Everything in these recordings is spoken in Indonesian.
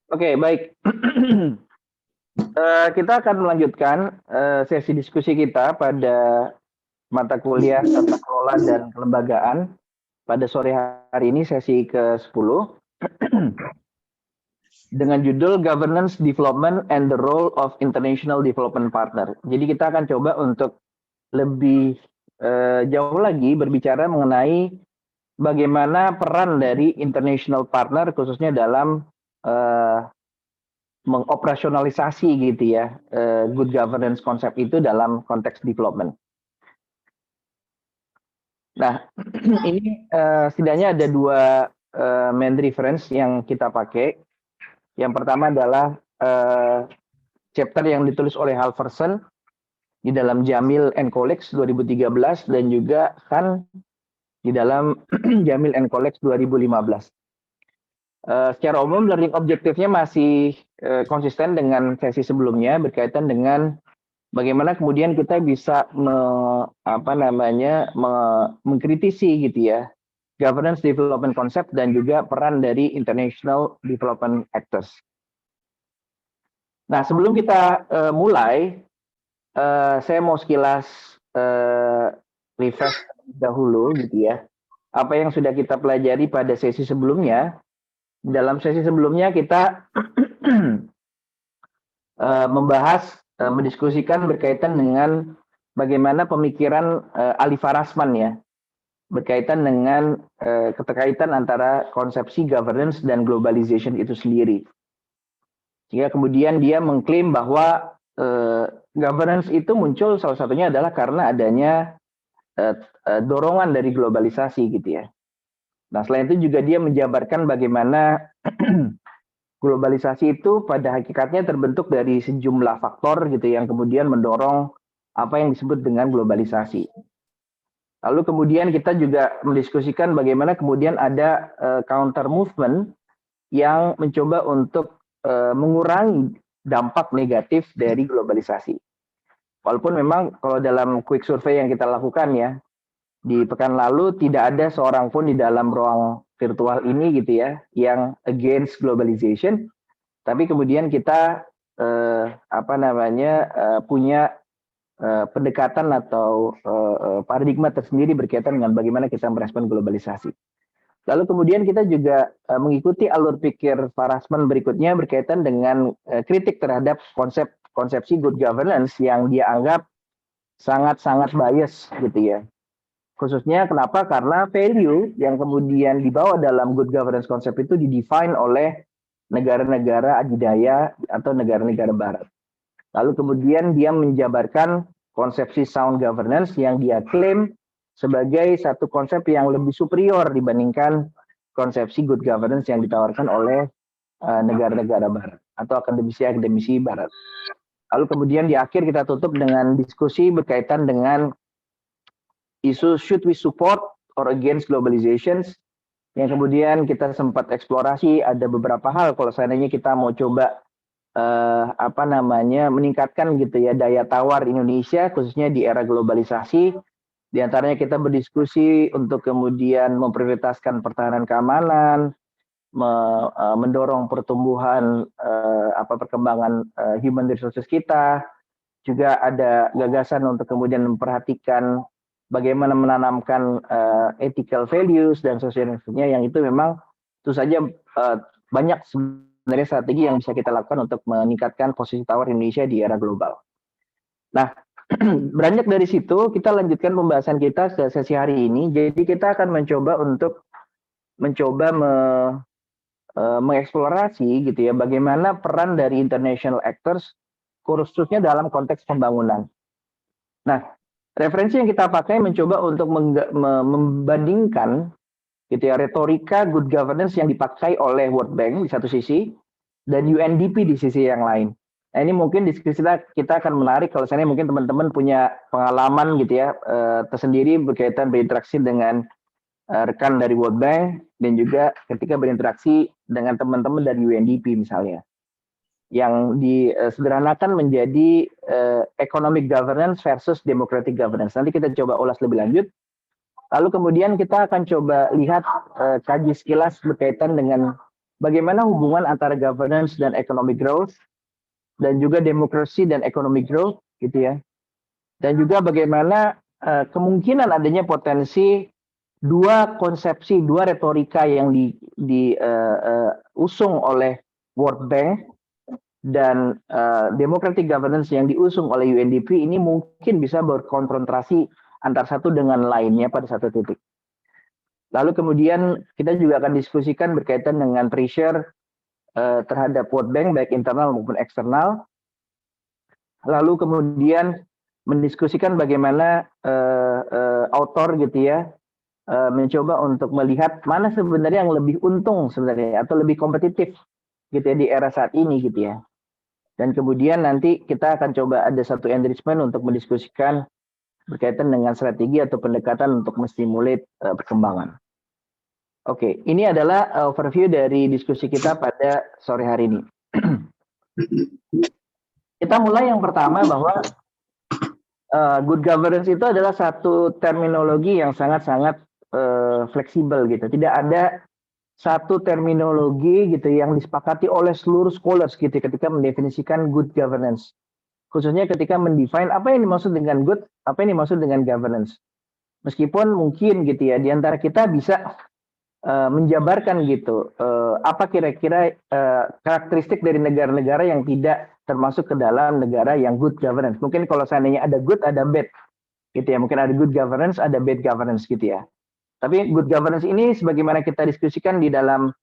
Oke, baik. Kita akan melanjutkan sesi diskusi kita pada mata kuliah tata kelola dan kelembagaan pada sore hari ini, sesi ke-10 dengan judul Governance Development and the Role of International Development Partner. Jadi kita akan coba untuk lebih jauh lagi berbicara mengenai bagaimana peran dari international partner khususnya dalam mengoperasionalisasi gitu ya good governance konsep itu dalam konteks development. Nah, ini setidaknya ada dua main reference yang kita pakai. Yang pertama adalah chapter yang ditulis oleh Halverson di dalam Jamil and Colleagues 2013 dan juga Khan di dalam Jamil and Colleagues 2015. Secara umum learning objektifnya masih konsisten dengan sesi sebelumnya berkaitan dengan bagaimana kemudian kita bisa mengkritisi gitu ya governance development concept dan juga peran dari international development actors. Nah, sebelum kita mulai, saya mau sekilas refresh dahulu gitu ya. Apa yang sudah kita pelajari pada sesi sebelumnya. Dalam sesi sebelumnya kita mendiskusikan berkaitan dengan bagaimana pemikiran Ali Farasman ya, berkaitan dengan keterkaitan antara konsepsi governance dan globalization itu sendiri. Sehingga kemudian dia mengklaim bahwa governance itu muncul salah satunya adalah karena adanya dorongan dari globalisasi gitu ya. Nah, selain itu juga dia menjabarkan bagaimana globalisasi itu pada hakikatnya terbentuk dari sejumlah faktor gitu yang kemudian mendorong apa yang disebut dengan globalisasi. Lalu kemudian kita juga mendiskusikan bagaimana kemudian ada counter movement yang mencoba untuk mengurangi dampak negatif dari globalisasi. Walaupun memang kalau dalam quick survey yang kita lakukan ya, di pekan lalu tidak ada seorang pun di dalam ruang virtual ini gitu ya yang against globalization, tapi kemudian kita punya pendekatan atau paradigma tersendiri berkaitan dengan bagaimana kita merespon globalisasi. Lalu kemudian kita juga mengikuti alur pikir Farasman berikutnya berkaitan dengan kritik terhadap konsepsi good governance yang dia anggap sangat-sangat bias gitu ya. Khususnya kenapa? Karena value yang kemudian dibawa dalam good governance konsep itu didefine oleh negara-negara adidaya atau negara-negara barat. Lalu kemudian dia menjabarkan konsepsi sound governance yang dia klaim sebagai satu konsep yang lebih superior dibandingkan konsepsi good governance yang ditawarkan oleh negara-negara barat atau akademisi-akademisi barat. Lalu kemudian di akhir kita tutup dengan diskusi berkaitan dengan isu should we support or against globalization, yang kemudian kita sempat eksplorasi ada beberapa hal kalau seandainya kita mau coba meningkatkan gitu ya daya tawar Indonesia khususnya di era globalisasi. Di antaranya kita berdiskusi untuk kemudian memprioritaskan pertahanan keamanan, mendorong pertumbuhan perkembangan human resources kita. Juga ada gagasan untuk kemudian memperhatikan bagaimana menanamkan ethical values dan sosialisasinya yang itu memang tentu saja banyak sebenarnya strategi yang bisa kita lakukan untuk meningkatkan posisi tawar Indonesia di era global. Nah, beranjak dari situ kita lanjutkan pembahasan kita ke sesi hari ini. Jadi kita akan mencoba mengeksplorasi gitu ya bagaimana peran dari international actors khususnya dalam konteks pembangunan. Nah, referensi yang kita pakai mencoba untuk membandingkan gitu ya retorika good governance yang dipakai oleh World Bank di satu sisi dan UNDP di sisi yang lain. Nah, ini mungkin diskusi kita akan menarik kalau misalnya mungkin teman-teman punya pengalaman gitu ya tersendiri berkaitan berinteraksi dengan rekan dari World Bank dan juga ketika berinteraksi dengan teman-teman dari UNDP misalnya, yang disederhanakan menjadi economic governance versus democratic governance. Nanti kita coba ulas lebih lanjut. Lalu kemudian kita akan coba lihat kaji sekilas berkaitan dengan bagaimana hubungan antara governance dan economic growth, dan juga demokrasi dan economic growth, gitu ya. Dan juga bagaimana kemungkinan adanya potensi dua konsepsi, dua retorika yang diusung oleh World Bank dan democratic governance yang diusung oleh UNDP ini mungkin bisa berkonfrontasi antara satu dengan lainnya pada satu titik. Lalu kemudian kita juga akan diskusikan berkaitan dengan pressure terhadap World Bank baik internal maupun eksternal. Lalu kemudian mendiskusikan bagaimana author gitu ya mencoba untuk melihat mana sebenarnya yang lebih untung sebenarnya atau lebih kompetitif gitu ya di era saat ini gitu ya. Dan kemudian nanti kita akan coba ada satu enrichment untuk mendiskusikan berkaitan dengan strategi atau pendekatan untuk menstimulate perkembangan. Oke, ini adalah overview dari diskusi kita pada sore hari ini. Kita mulai yang pertama bahwa good governance itu adalah satu terminologi yang sangat-sangat fleksibel gitu. Tidak ada satu terminologi gitu yang disepakati oleh seluruh scholars gitu ketika mendefinisikan good governance. Khususnya ketika mendefine apa yang dimaksud dengan good, apa yang dimaksud dengan governance. Meskipun mungkin gitu ya di antara kita bisa menjabarkan gitu apa kira-kira karakteristik dari negara-negara yang tidak termasuk ke dalam negara yang good governance. Mungkin kalau seandainya ada good ada bad gitu ya, mungkin ada good governance ada bad governance gitu ya. Tapi good governance ini sebagaimana kita diskusikan di dalam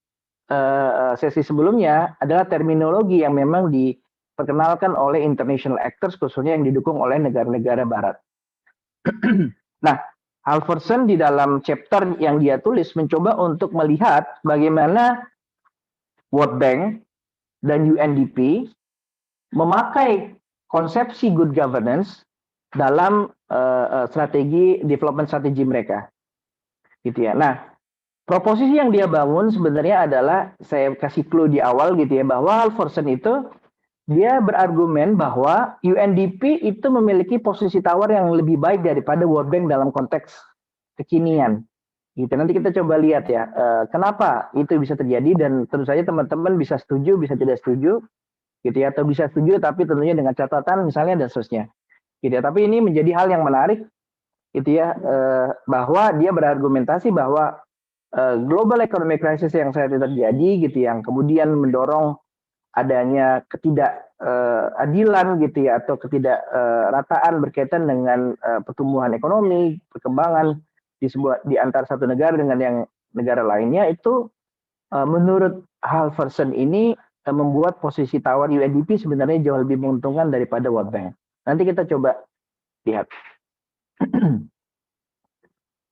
sesi sebelumnya adalah terminologi yang memang diperkenalkan oleh international actors khususnya yang didukung oleh negara-negara barat. Nah, Halvorsen di dalam chapter yang dia tulis mencoba untuk melihat bagaimana World Bank dan UNDP memakai konsepsi good governance dalam development strategi mereka, gitu ya. Nah, proposisi yang dia bangun sebenarnya adalah saya kasih clue di awal gitu ya bahwa Halvorsen itu dia berargumen bahwa UNDP itu memiliki posisi tawar yang lebih baik daripada World Bank dalam konteks kekinian. Gitu. Nanti kita coba lihat ya, kenapa itu bisa terjadi dan tentu saja teman-teman bisa setuju, bisa tidak setuju, gitu ya, atau bisa setuju tapi tentunya dengan catatan misalnya dan seterusnya. Gitu ya. Tapi ini menjadi hal yang menarik, gitu ya, bahwa dia berargumentasi bahwa global economic crisis yang saat ini terjadi, gitu, yang kemudian mendorong adanya ketidakadilan gitu ya atau ketidakrataan berkaitan dengan pertumbuhan ekonomi, perkembangan di antara satu negara dengan yang negara lainnya itu menurut Halvorsen ini membuat posisi tawar UNDP sebenarnya jauh lebih menguntungkan daripada World Bank. Nanti kita coba lihat.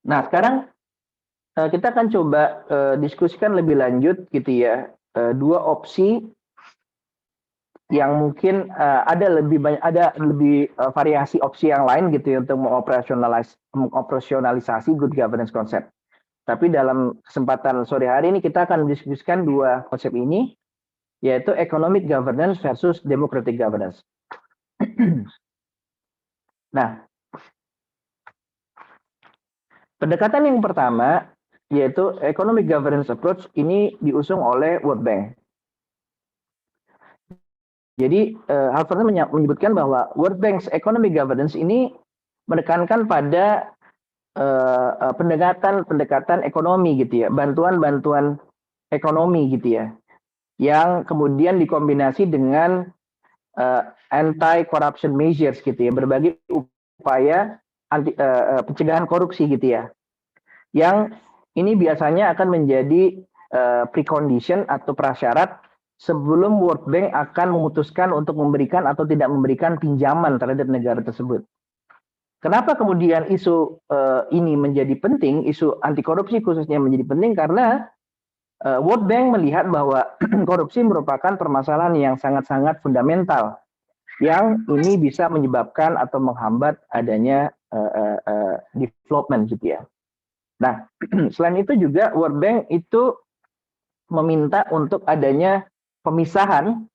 Nah, sekarang kita akan coba diskusikan lebih lanjut gitu ya dua opsi yang mungkin ada lebih variasi opsi yang lain gitu ya untuk mengoperasionalisasi good governance concept. Tapi dalam kesempatan sore hari ini kita akan mendiskusikan dua konsep ini, yaitu economic governance versus democratic governance. Nah, pendekatan yang pertama yaitu economic governance approach ini diusung oleh World Bank. Jadi Halvorsen menyebutkan bahwa World Bank's economic governance ini menekankan pada pendekatan ekonomi gitu ya, bantuan ekonomi gitu ya, yang kemudian dikombinasi dengan anti-corruption measures gitu ya, berbagai upaya pencegahan korupsi gitu ya, yang ini biasanya akan menjadi precondition atau prasyarat sebelum World Bank akan memutuskan untuk memberikan atau tidak memberikan pinjaman terhadap negara tersebut. Kenapa kemudian isu ini menjadi penting, isu anti korupsi khususnya menjadi penting karena World Bank melihat bahwa korupsi merupakan permasalahan yang sangat-sangat fundamental yang ini bisa menyebabkan atau menghambat adanya development gitu ya. Nah, selain itu juga World Bank itu meminta untuk adanya pemisahan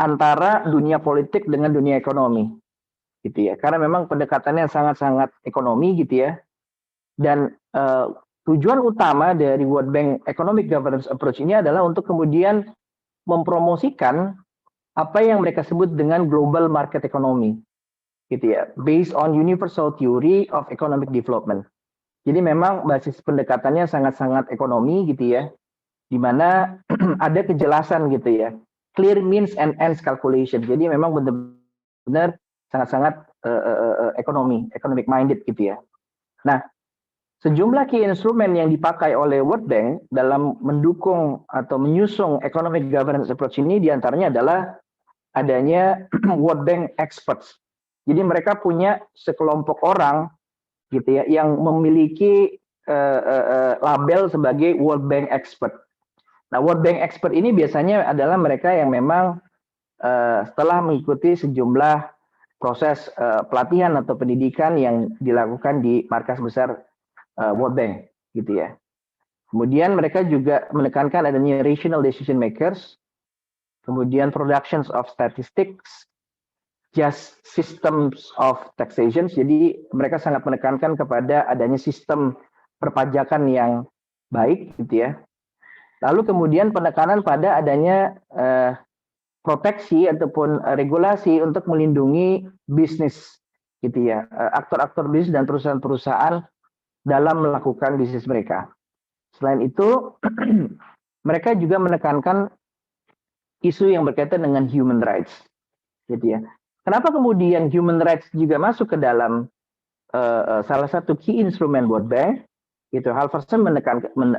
antara dunia politik dengan dunia ekonomi, gitu ya. Karena memang pendekatannya sangat-sangat ekonomi, gitu ya. Dan tujuan utama dari World Bank Economic Governance Approach ini adalah untuk kemudian mempromosikan apa yang mereka sebut dengan global market economy, gitu ya, based on universal theory of economic development. Jadi memang basis pendekatannya sangat-sangat ekonomi, gitu ya, di mana ada kejelasan, gitu ya, clear means and ends calculation. Jadi memang benar-benar sangat-sangat economic minded, gitu ya. Nah, sejumlah key instrumen yang dipakai oleh World Bank dalam mendukung atau menyusung economic governance approach ini diantaranya adalah adanya World Bank experts. Jadi mereka punya sekelompok orang, gitu ya, yang memiliki label sebagai World Bank expert. Nah, World Bank expert ini biasanya adalah mereka yang memang setelah mengikuti sejumlah proses pelatihan atau pendidikan yang dilakukan di markas besar World Bank, gitu ya. Kemudian mereka juga menekankan adanya rational decision makers, kemudian productions of statistics, just systems of taxation. Jadi mereka sangat menekankan kepada adanya sistem perpajakan yang baik, gitu ya. Lalu kemudian penekanan pada adanya proteksi ataupun regulasi untuk melindungi bisnis, gitu ya, aktor-aktor bisnis dan perusahaan-perusahaan dalam melakukan bisnis mereka. Selain itu, mereka juga menekankan isu yang berkaitan dengan human rights, gitu ya. Kenapa kemudian human rights juga masuk ke dalam salah satu key instrumen World Bank? Itu Halverson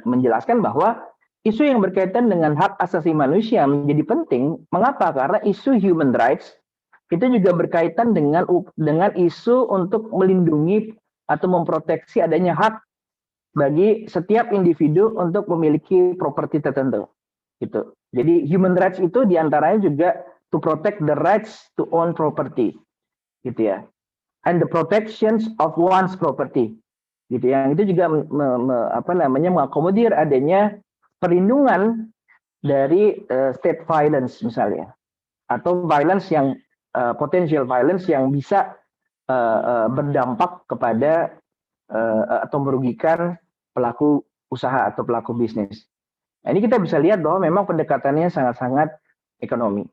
menjelaskan bahwa isu yang berkaitan dengan hak asasi manusia menjadi penting. Mengapa? Karena isu human rights itu juga berkaitan dengan isu untuk melindungi atau memproteksi adanya hak bagi setiap individu untuk memiliki properti tertentu, gitu. Jadi human rights itu diantaranya juga to protect the rights to own property, gitu ya, and the protections of one's property, gitu. Yang itu juga mengakomodir adanya perlindungan dari state violence misalnya, atau violence yang potential violence yang bisa berdampak kepada atau merugikan pelaku usaha atau pelaku bisnis. Nah, ini kita bisa lihat bahwa memang pendekatannya sangat-sangat ekonomi.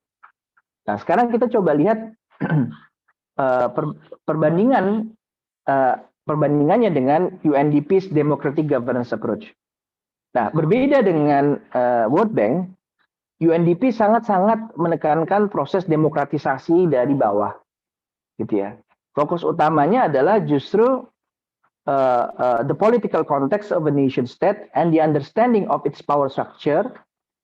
Nah, sekarang kita coba lihat perbandingannya dengan UNDP's Democratic Governance Approach. Nah, berbeda dengan World Bank, UNDP sangat-sangat menekankan proses demokratisasi dari bawah, gitu ya. Fokus utamanya adalah justru the political context of a nation state and the understanding of its power structure,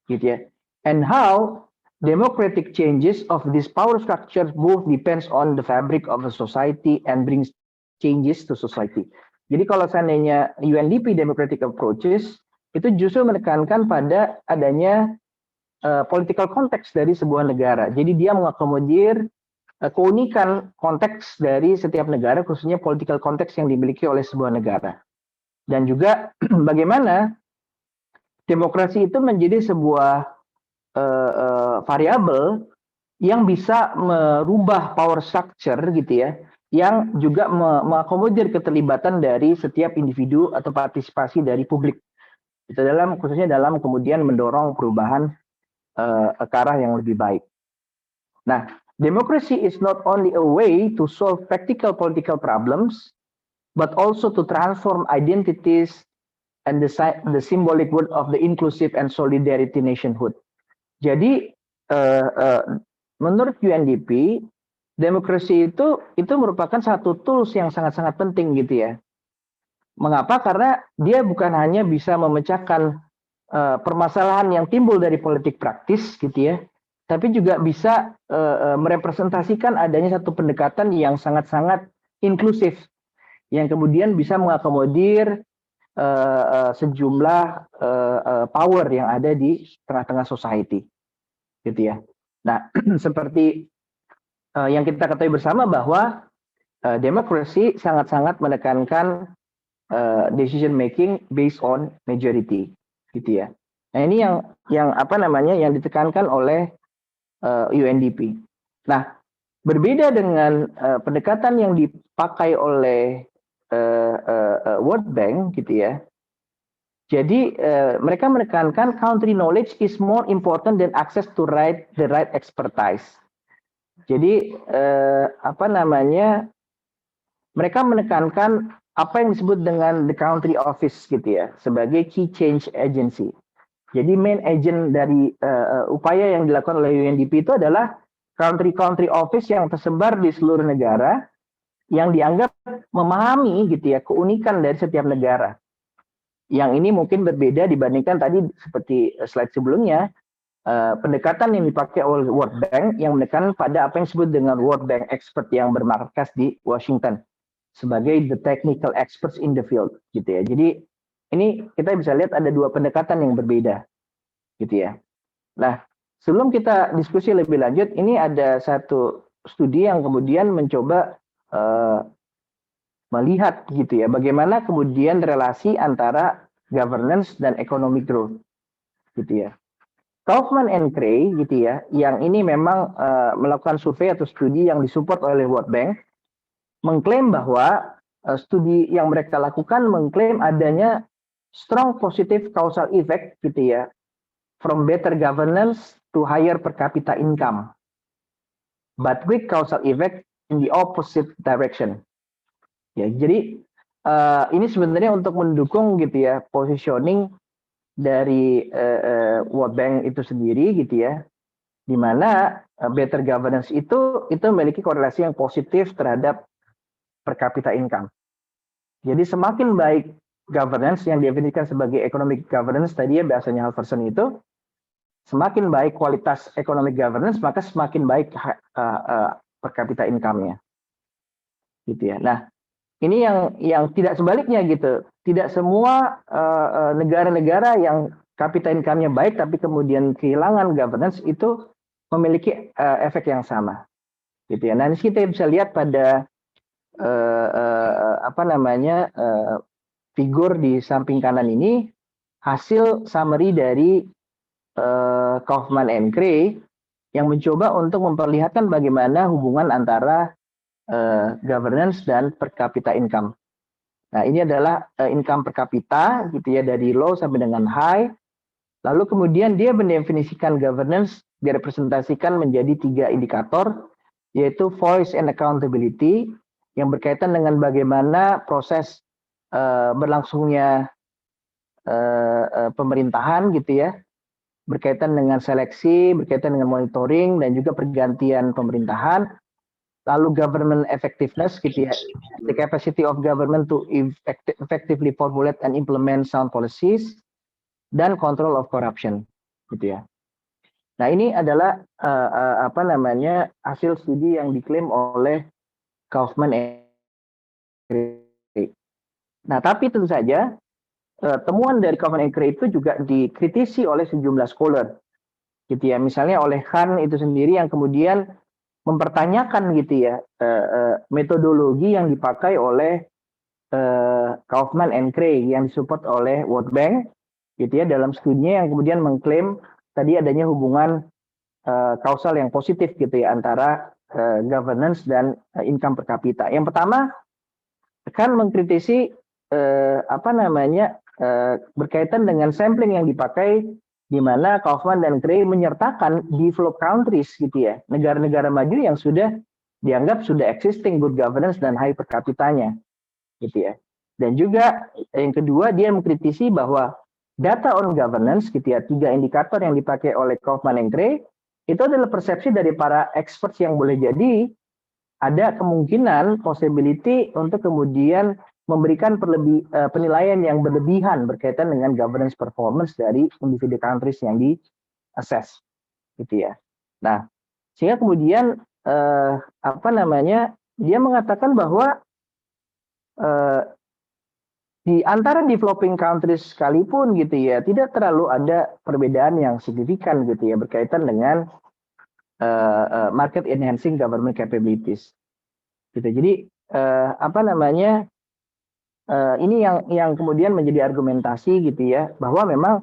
gitu ya, and how democratic changes of this power structure both depends on the fabric of a society and brings changes to society. Jadi kalau seandainya UNDP democratic approaches itu justru menekankan pada adanya political context dari sebuah negara. Jadi dia mengakomodir keunikan konteks dari setiap negara, khususnya political context yang dimiliki oleh sebuah negara. Dan juga bagaimana demokrasi itu menjadi sebuah variabel yang bisa merubah power structure, gitu ya, yang juga mengakomodir keterlibatan dari setiap individu atau partisipasi dari publik. Itu khususnya dalam kemudian mendorong perubahan ke arah yang lebih baik. Nah, democracy is not only a way to solve practical political problems, but also to transform identities and the symbolic word of the inclusive and solidarity nationhood. Jadi, menurut UNDP, demokrasi itu merupakan satu tools yang sangat-sangat penting, gitu ya. Mengapa? Karena dia bukan hanya bisa memecahkan permasalahan yang timbul dari politik praktis, gitu ya, tapi juga bisa merepresentasikan adanya satu pendekatan yang sangat-sangat inklusif, yang kemudian bisa mengakomodir sejumlah power yang ada di tengah-tengah society, gitu ya. Nah, seperti yang kita ketahui bersama bahwa demokrasi sangat-sangat menekankan decision making based on majority, gitu ya. Nah, ini yang ditekankan oleh UNDP. Nah, berbeda dengan pendekatan yang dipakai oleh World Bank, gitu ya. Jadi mereka menekankan country knowledge is more important than access to the right expertise. Jadi apa namanya, mereka menekankan apa yang disebut dengan the country office gitu ya, sebagai key change agency. Jadi main agent dari upaya yang dilakukan oleh UNDP itu adalah country office yang tersebar di seluruh negara yang dianggap memahami gitu ya keunikan dari setiap negara. Yang ini mungkin berbeda dibandingkan tadi seperti slide sebelumnya, pendekatan yang dipakai oleh World Bank yang menekan pada apa yang disebut dengan World Bank expert yang bermarkas di Washington sebagai the technical experts in the field gitu ya. Jadi ini kita bisa lihat ada dua pendekatan yang berbeda gitu ya. Nah, sebelum kita diskusi lebih lanjut, ini ada satu studi yang kemudian mencoba melihat gitu ya, bagaimana kemudian relasi antara governance dan economic growth gitu ya. Kaufman and Cray gitu ya, yang ini memang melakukan survei atau studi yang disupport oleh World Bank, mengklaim bahwa studi yang mereka lakukan mengklaim adanya strong positive causal effect gitu ya, from better governance to higher per capita income, but weak causal effect in the opposite direction. Ya, jadi ini sebenarnya untuk mendukung gitu ya positioning dari World Bank itu sendiri gitu ya, di mana better governance itu memiliki korelasi yang positif terhadap per capita income. Jadi semakin baik governance yang didefinisikan sebagai economic governance tadi ya bahasanya Halverson itu, semakin baik kualitas economic governance maka semakin baik per capita income-nya. Gitu ya. Nah, ini yang tidak sebaliknya gitu. Tidak semua negara-negara yang capita income-nya baik tapi kemudian kehilangan governance itu memiliki efek yang sama. Gitu ya. Nah, ini kita bisa lihat pada apa namanya figur di samping kanan ini hasil summary dari Kaufman and Cray yang mencoba untuk memperlihatkan bagaimana hubungan antara governance dan per capita income. Nah, ini adalah income per capita gitu ya dari low sampai dengan high. Lalu kemudian dia mendefinisikan governance direpresentasikan menjadi 3 indikator, yaitu voice and accountability yang berkaitan dengan bagaimana proses berlangsungnya pemerintahan gitu ya, berkaitan dengan seleksi, berkaitan dengan monitoring dan juga pergantian pemerintahan. Lalu government effectiveness gitu ya, the capacity of government to effectively formulate and implement sound policies, dan control of corruption gitu ya. Nah, ini adalah apa namanya hasil studi yang diklaim oleh Kaufman and Cray. Nah, tapi tentu saja temuan dari Kaufman and Cray itu juga dikritisi oleh sejumlah scholar gitu ya. Misalnya oleh Khan itu sendiri yang kemudian mempertanyakan gitu ya metodologi yang dipakai oleh Kaufman and Cray yang disupport oleh World Bank gitu ya dalam studinya yang kemudian mengklaim tadi adanya hubungan kausal yang positif gitu ya antara governance dan income per kapita. Yang pertama kan mengkritisi apa namanya berkaitan dengan sampling yang dipakai di mana Kaufman dan Cray menyertakan developed countries gitu ya, negara-negara maju yang sudah dianggap sudah existing good governance dan high per kapitanya gitu ya. Dan juga yang kedua dia mengkritisi bahwa data on governance gitu ya, 3 indikator yang dipakai oleh Kaufman and Cray itu adalah persepsi dari para experts yang boleh jadi ada kemungkinan possibility untuk kemudian memberikan penilaian yang berlebihan berkaitan dengan governance performance dari individu countries yang di-assess gitu ya. Nah, sehingga kemudian apa namanya dia mengatakan bahwa di antara developing countries sekalipun gitu ya tidak terlalu ada perbedaan yang signifikan gitu ya berkaitan dengan market enhancing government capabilities gitu. Jadi apa namanya ini yang kemudian menjadi argumentasi gitu ya bahwa memang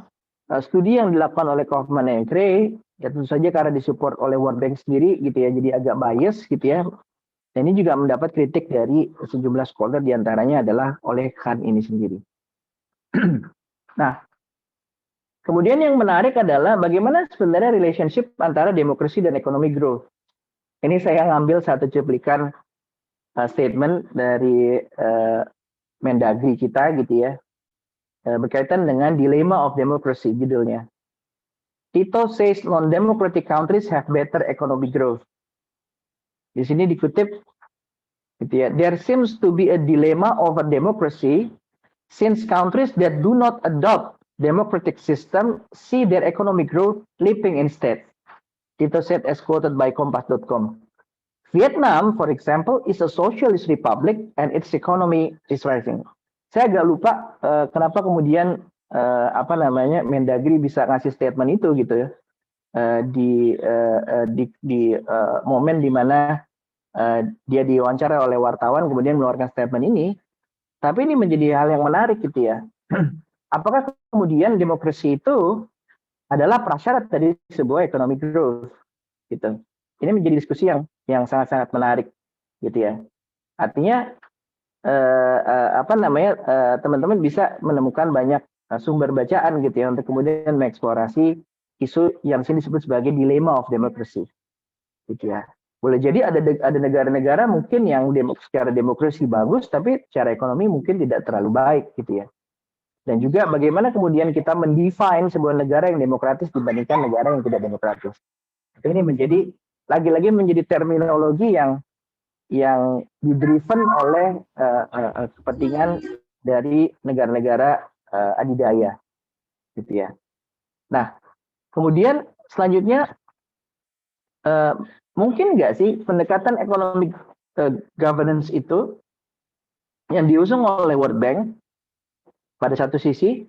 studi yang dilakukan oleh Kaufman and Cray ya tentu saja karena disupport oleh World Bank sendiri gitu ya jadi agak bias gitu ya. Dan ini juga mendapat kritik dari sejumlah scholar diantaranya adalah oleh Khan ini sendiri. Nah, kemudian yang menarik adalah bagaimana sebenarnya relationship antara demokrasi dan economic growth. Ini saya ngambil satu cuplikan statement dari Mendagri kita gitu ya, berkaitan dengan Dilemma of Democracy judulnya. Tito says non-democratic countries have better economic growth. Di sini dikutip gitu ya, there seems to be a dilemma over democracy since countries that do not adopt democratic system see their economic growth leaping instead. Tito said as quoted by Kompas.com. Vietnam, for example, is a socialist republic and its economy is rising. Saya agak lupa kenapa kemudian Mendagri bisa ngasih statement itu gitu ya di momen di mana dia diwawancara oleh wartawan kemudian mengeluarkan statement ini. Tapi ini menjadi hal yang menarik gitu ya. Apakah kemudian demokrasi itu adalah prasyarat dari sebuah economic growth gitu. Ini menjadi diskusi yang sangat-sangat menarik gitu ya. Artinya teman-teman bisa menemukan banyak sumber bacaan gitu ya untuk kemudian mengeksplorasi isu yang sini disebut sebagai dilemma of democracy gitu ya. Boleh jadi ada negara-negara mungkin yang secara demokrasi bagus tapi secara ekonomi mungkin tidak terlalu baik gitu ya. Dan juga bagaimana kemudian kita mendefine sebuah negara yang demokratis dibandingkan negara yang tidak demokratis. Ini menjadi lagi-lagi menjadi terminologi yang didriven oleh kepentingan dari negara-negara adidaya gitu ya. Nah, kemudian selanjutnya mungkin nggak sih pendekatan economic governance itu yang diusung oleh World Bank pada satu sisi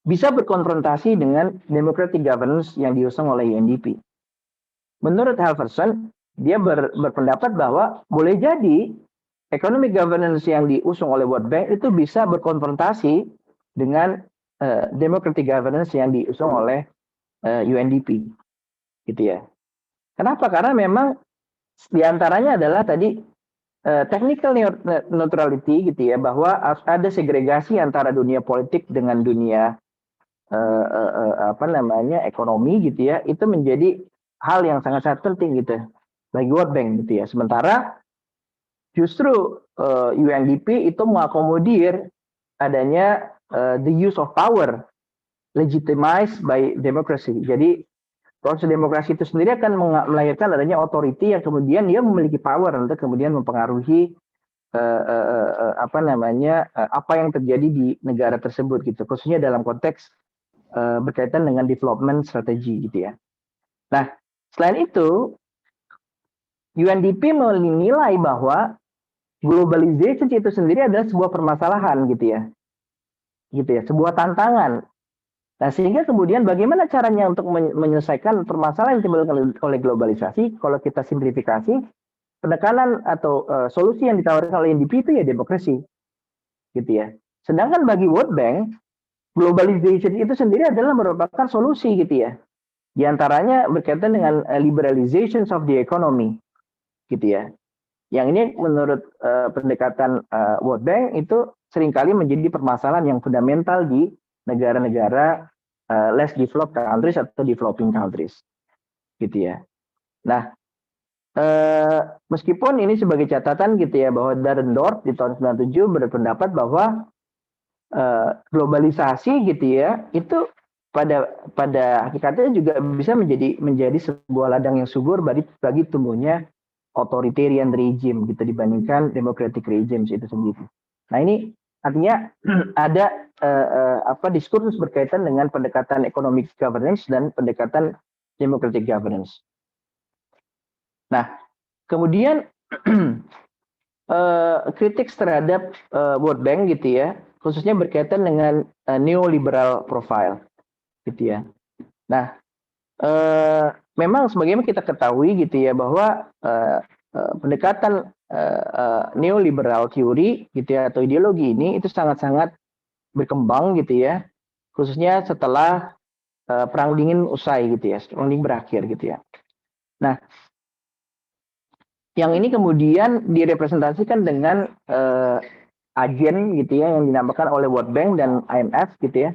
bisa berkonfrontasi dengan democratic governance yang diusung oleh UNDP. Menurut Halverson, dia berpendapat bahwa boleh jadi economic governance yang diusung oleh World Bank itu bisa berkonfrontasi dengan democratic governance yang diusung oleh UNDP, gitu ya. Kenapa? Karena memang diantaranya adalah tadi technical neutrality, gitu ya, bahwa ada segregasi antara dunia politik dengan dunia ekonomi, gitu ya. Itu menjadi hal yang sangat-sangat penting gitu bagi World Bank gitu ya. Sementara justru UNDP itu mengakomodir adanya the use of power legitimized by democracy. Jadi proses demokrasi itu sendiri akan melahirkan adanya authority yang kemudian dia memiliki power untuk kemudian mempengaruhi apa yang terjadi di negara tersebut gitu. Khususnya dalam konteks berkaitan dengan development strategi gitu ya. Nah, selain itu UNDP menilai bahwa globalization itu sendiri adalah sebuah permasalahan gitu ya, sebuah tantangan. Nah, sehingga kemudian bagaimana caranya untuk menyelesaikan permasalahan yang timbul oleh globalisasi? Kalau kita simplifikasi, penekanan atau solusi yang ditawarkan oleh UNDP itu ya demokrasi, gitu ya. Sedangkan bagi World Bank, globalization itu sendiri adalah merupakan solusi, gitu ya. Di antaranya berkaitan dengan liberalization of the economy, gitu ya. Yang ini menurut pendekatan World Bank itu seringkali menjadi permasalahan yang fundamental di negara-negara less developed countries atau developing countries, gitu ya. Nah, meskipun ini sebagai catatan gitu ya bahwa Dahrendorf di tahun 97 berpendapat bahwa globalisasi gitu ya itu pada hakikatnya juga bisa menjadi sebuah ladang yang subur bagi tumbuhnya authoritarian regime gitu dibandingkan democratic regimes itu sendiri. Nah, ini artinya ada diskursus berkaitan dengan pendekatan economic governance dan pendekatan democratic governance. Nah, kemudian kritik terhadap World Bank gitu ya, khususnya berkaitan dengan neoliberal profile gitu ya. Nah, memang sebagaimana kita ketahui gitu ya bahwa pendekatan neoliberal teori gitu ya atau ideologi ini itu sangat-sangat berkembang gitu ya, khususnya setelah perang dingin usai gitu ya, perang dingin berakhir gitu ya. Nah, yang ini kemudian direpresentasikan dengan agen gitu ya yang dinamakan oleh World Bank dan IMF gitu ya,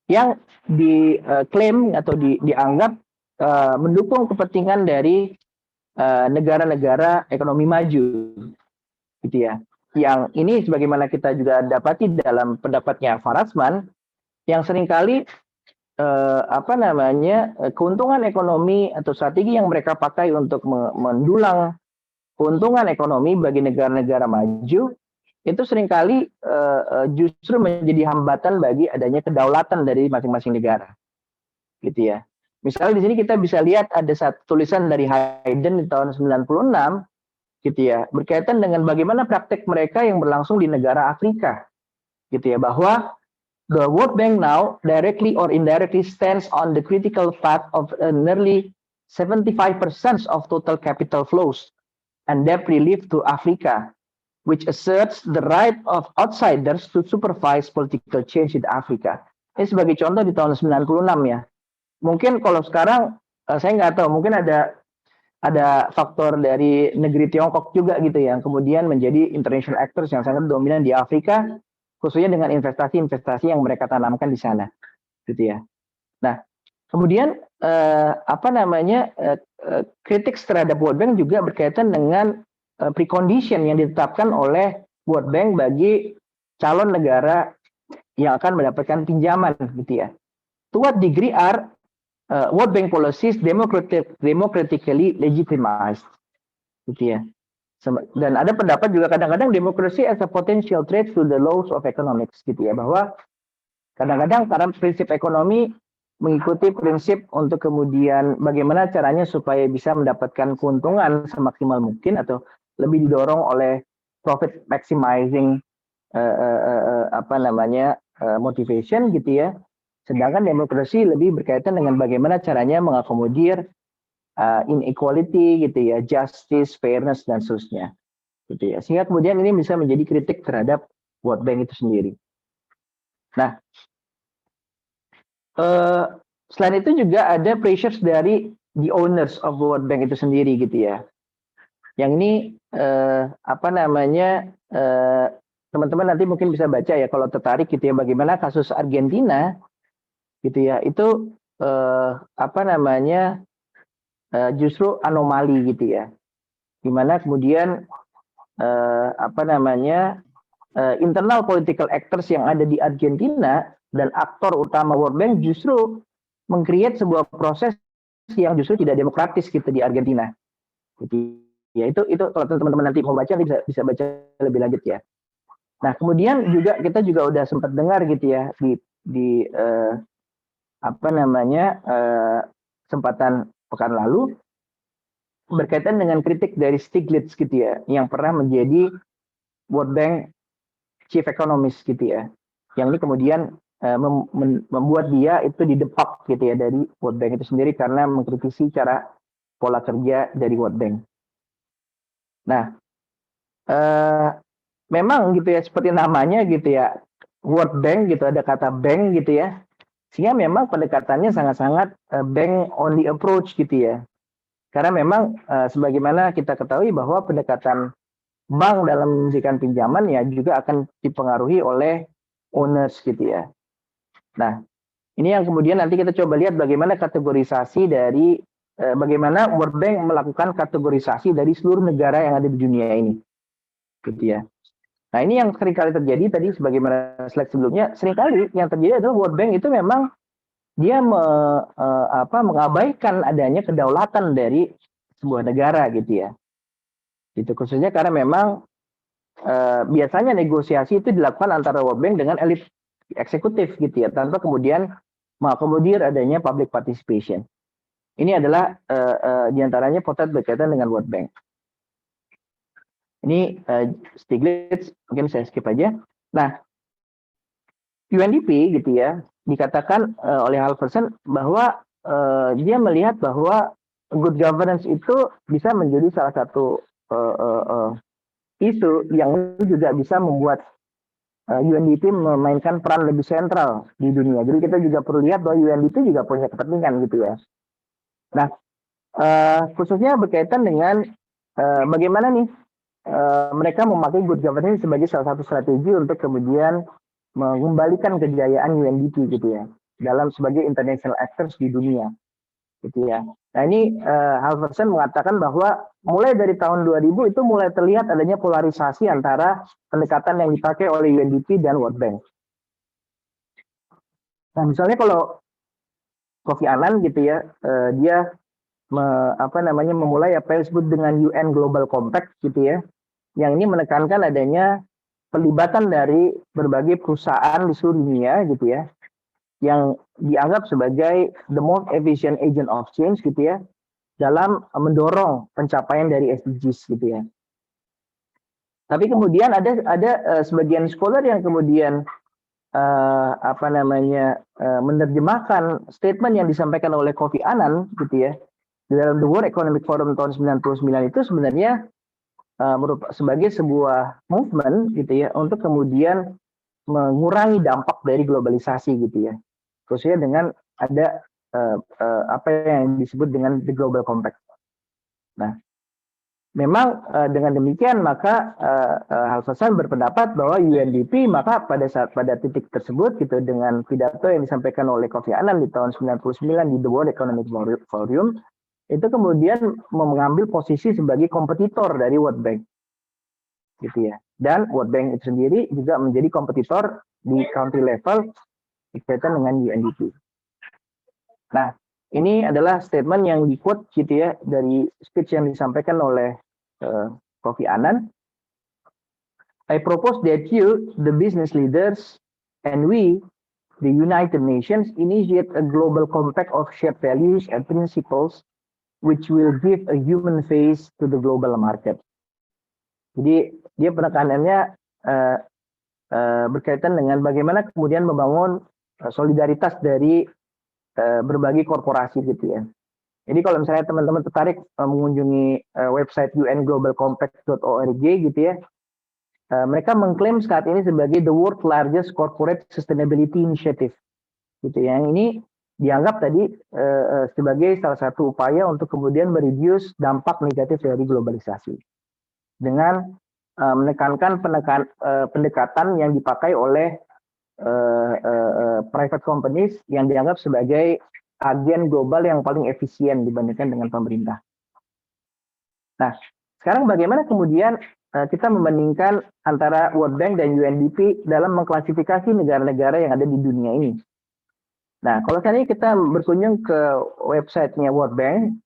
yang diklaim atau dianggap mendukung kepentingan dari negara-negara ekonomi maju gitu ya. Yang ini sebagaimana kita juga dapati dalam pendapatnya Farasman, yang seringkali keuntungan ekonomi atau strategi yang mereka pakai untuk mendulang keuntungan ekonomi bagi negara-negara maju itu seringkali justru menjadi hambatan bagi adanya kedaulatan dari masing-masing negara, gitu ya. Misalnya di sini kita bisa lihat ada satu tulisan dari Hayden di tahun 96, gitu ya, berkaitan dengan bagaimana praktek mereka yang berlangsung di negara Afrika, gitu ya, bahwa the World Bank now directly or indirectly stands on the critical path of nearly 75% of total capital flows and debt relief to Africa, which asserts the right of outsiders to supervise political change in Africa. Ini sebagai contoh di tahun 96 ya. Mungkin kalau sekarang saya nggak tahu, mungkin ada faktor dari negeri Tiongkok juga gitu yang kemudian menjadi international actors yang sangat dominan di Afrika, khususnya dengan investasi-investasi yang mereka tanamkan di sana, gitu ya. Nah, kemudian kritik terhadap World Bank juga berkaitan dengan precondition yang ditetapkan oleh World Bank bagi calon negara yang akan mendapatkan pinjaman, gitu ya. To what degree are World Bank policies democratically legitimized, gitu ya. Dan ada pendapat juga kadang-kadang demokrasi as a potential threat to the laws of economics, gitu ya, bahwa kadang-kadang karena prinsip ekonomi mengikuti prinsip untuk kemudian bagaimana caranya supaya bisa mendapatkan keuntungan semaksimal mungkin atau lebih didorong oleh profit maximizing motivation, gitu ya. Sedangkan demokrasi lebih berkaitan dengan bagaimana caranya mengakomodir inequality, gitu ya, justice, fairness dan seterusnya, gitu ya. Sehingga kemudian ini bisa menjadi kritik terhadap World Bank itu sendiri. Nah, selain itu juga ada pressures dari the owners of World Bank itu sendiri, gitu ya. Yang ini teman-teman nanti mungkin bisa baca ya kalau tertarik, gitu ya, bagaimana kasus Argentina, gitu ya, itu justru anomali, gitu ya, dimana kemudian internal political actors yang ada di Argentina dan aktor utama World Bank justru meng-create sebuah proses yang justru tidak demokratis gitu di Argentina, gitu ya. Itu kalau teman-teman nanti mau baca bisa baca lebih lanjut ya. Nah, kemudian juga kita juga udah sempat dengar, gitu ya, di kesempatan pekan lalu berkaitan dengan kritik dari Stiglitz, gitu ya, yang pernah menjadi World Bank Chief Economist, gitu ya, yang ini kemudian membuat dia itu didepak, gitu ya, dari World Bank itu sendiri karena mengkritisi cara pola kerja dari World Bank. Nah, memang gitu ya, seperti namanya gitu ya, World Bank gitu, ada kata bank gitu ya, sehingga memang pendekatannya sangat-sangat bank only approach, gitu ya. Karena memang sebagaimana kita ketahui bahwa pendekatan bank dalam memberikan pinjaman ya juga akan dipengaruhi oleh owners, gitu ya. Nah, ini yang kemudian nanti kita coba lihat bagaimana kategorisasi dari bagaimana World Bank melakukan kategorisasi dari seluruh negara yang ada di dunia ini, gitu ya. Nah, ini yang seringkali terjadi tadi sebagaimana slide sebelumnya, seringkali yang terjadi adalah World Bank itu memang dia mengabaikan adanya kedaulatan dari sebuah negara, gitu ya. Itu khususnya karena memang biasanya negosiasi itu dilakukan antara World Bank dengan elit eksekutif, gitu ya, tanpa kemudian mengakomodir adanya public participation. Ini adalah diantaranya potret berkaitan dengan World Bank. Ini Stiglitz, mungkin saya skip aja. Nah, UNDP, gitu ya, dikatakan oleh Halverson bahwa dia melihat bahwa good governance itu bisa menjadi salah satu isu yang juga bisa membuat UNDP memainkan peran lebih sentral di dunia. Jadi kita juga perlu lihat bahwa UNDP juga punya kepentingan, gitu ya. Nah, khususnya berkaitan dengan bagaimana nih mereka memakai good governance sebagai salah satu strategi untuk kemudian mengembalikan kejayaan UNDP gitu ya dalam sebagai international actors di dunia gitu ya. Nah ini Halverson mengatakan bahwa mulai dari tahun 2000 itu mulai terlihat adanya polarisasi antara pendekatan yang dipakai oleh UNDP dan World Bank. Nah misalnya kalau Kofi Annan gitu ya, dia memulai apa yang disebut dengan UN Global Compact gitu ya, yang ini menekankan adanya pelibatan dari berbagai perusahaan di seluruh dunia gitu ya, yang dianggap sebagai the most efficient agent of change gitu ya, dalam mendorong pencapaian dari SDGs gitu ya. Tapi kemudian ada sebagian scholar yang kemudian menerjemahkan statement yang disampaikan oleh Kofi Annan gitu ya di dalam The World Economic Forum tahun 99 itu sebenarnya sebagai sebuah movement gitu ya untuk kemudian mengurangi dampak dari globalisasi gitu ya, khususnya dengan ada apa yang disebut dengan the Global Compact. Nah, memang dengan demikian maka Halverson berpendapat bahwa UNDP maka pada titik tersebut gitu dengan pidato yang disampaikan oleh Kofi Annan di tahun 99 di The World Economic Forum itu kemudian mengambil posisi sebagai kompetitor dari World Bank gitu ya, dan World Bank itu sendiri juga menjadi kompetitor di country level berkaitan dengan UNDP. Nah, ini adalah statement yang di-quote gitu ya dari speech yang disampaikan oleh Kofi Annan. I propose that you, the business leaders, and we, the United Nations, initiate a global compact of shared values and principles which will give a human face to the global market. Jadi dia penekanannya berkaitan dengan bagaimana kemudian membangun solidaritas dari berbagai korporasi gitu ya. Jadi kalau misalnya teman-teman tertarik mengunjungi website unglobalcompact.org gitu ya, mereka mengklaim saat ini sebagai the world's largest corporate sustainability initiative gitu ya. Yang ini dianggap tadi sebagai salah satu upaya untuk kemudian mereduce dampak negatif dari globalisasi dengan menekankan pendekatan yang dipakai oleh private companies yang dianggap sebagai agen global yang paling efisien dibandingkan dengan pemerintah. Nah, sekarang bagaimana kemudian kita membandingkan antara World Bank dan UNDP dalam mengklasifikasi negara-negara yang ada di dunia ini? Nah, kalau tadi kita berkunjung ke websitenya World Bank,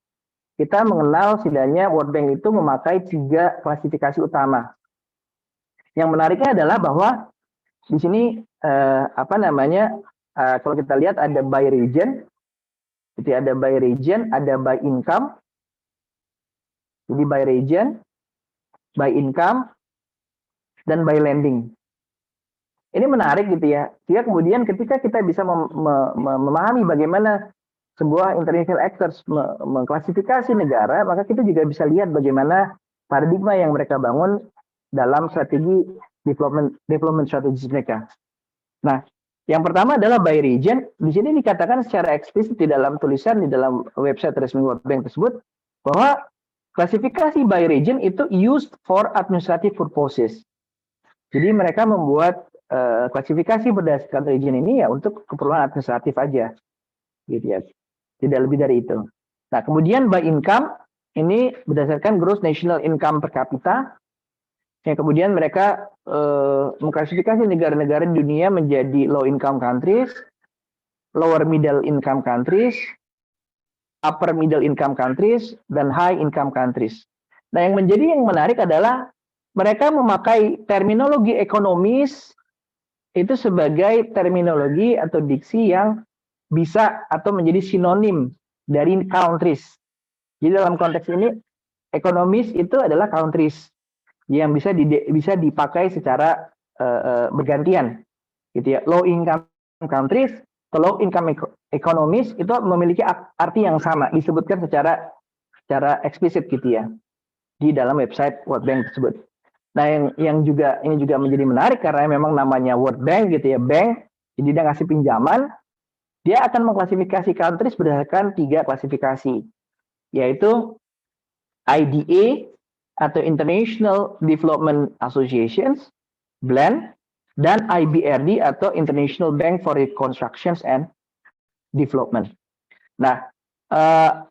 kita mengenal setidaknya World Bank itu memakai 3 klasifikasi utama. Yang menariknya adalah bahwa di sini kalau kita lihat ada by region, jadi ada by region, ada by income. Jadi by region, by income, dan by lending. Ini menarik gitu ya. Sehingga kemudian ketika kita bisa memahami bagaimana sebuah international actors mengklasifikasi negara, maka kita juga bisa lihat bagaimana paradigma yang mereka bangun dalam strategi development strategis mereka. Nah, yang pertama adalah by region. Di sini dikatakan secara eksplisit di dalam tulisan di dalam website resmi World Bank tersebut bahwa klasifikasi by region itu used for administrative purposes. Jadi mereka membuat klasifikasi berdasarkan region ini ya untuk keperluan administratif aja, gitu ya. Tidak lebih dari itu. Nah, kemudian by income ini berdasarkan gross national income per kapita. Yang kemudian mereka mengklasifikasi negara-negara di dunia menjadi low income countries, lower middle income countries, upper middle income countries, dan high income countries. Nah, yang menarik adalah mereka memakai terminologi ekonomis itu sebagai terminologi atau diksi yang bisa atau menjadi sinonim dari countries. Jadi dalam konteks ini, ekonomis itu adalah countries yang bisa dipakai secara bergantian, gitu ya. Low income countries, atau low income economies itu memiliki arti yang sama, disebutkan secara eksplisit gitu ya di dalam website World Bank tersebut. Nah, ini juga menjadi menarik karena memang namanya World Bank gitu ya, bank, jadi dia ngasih pinjaman, dia akan mengklasifikasi countries berdasarkan 3 klasifikasi, yaitu IDA, atau International Development Associations, BLAN, dan IBRD atau International Bank for Reconstruction and Development. Nah,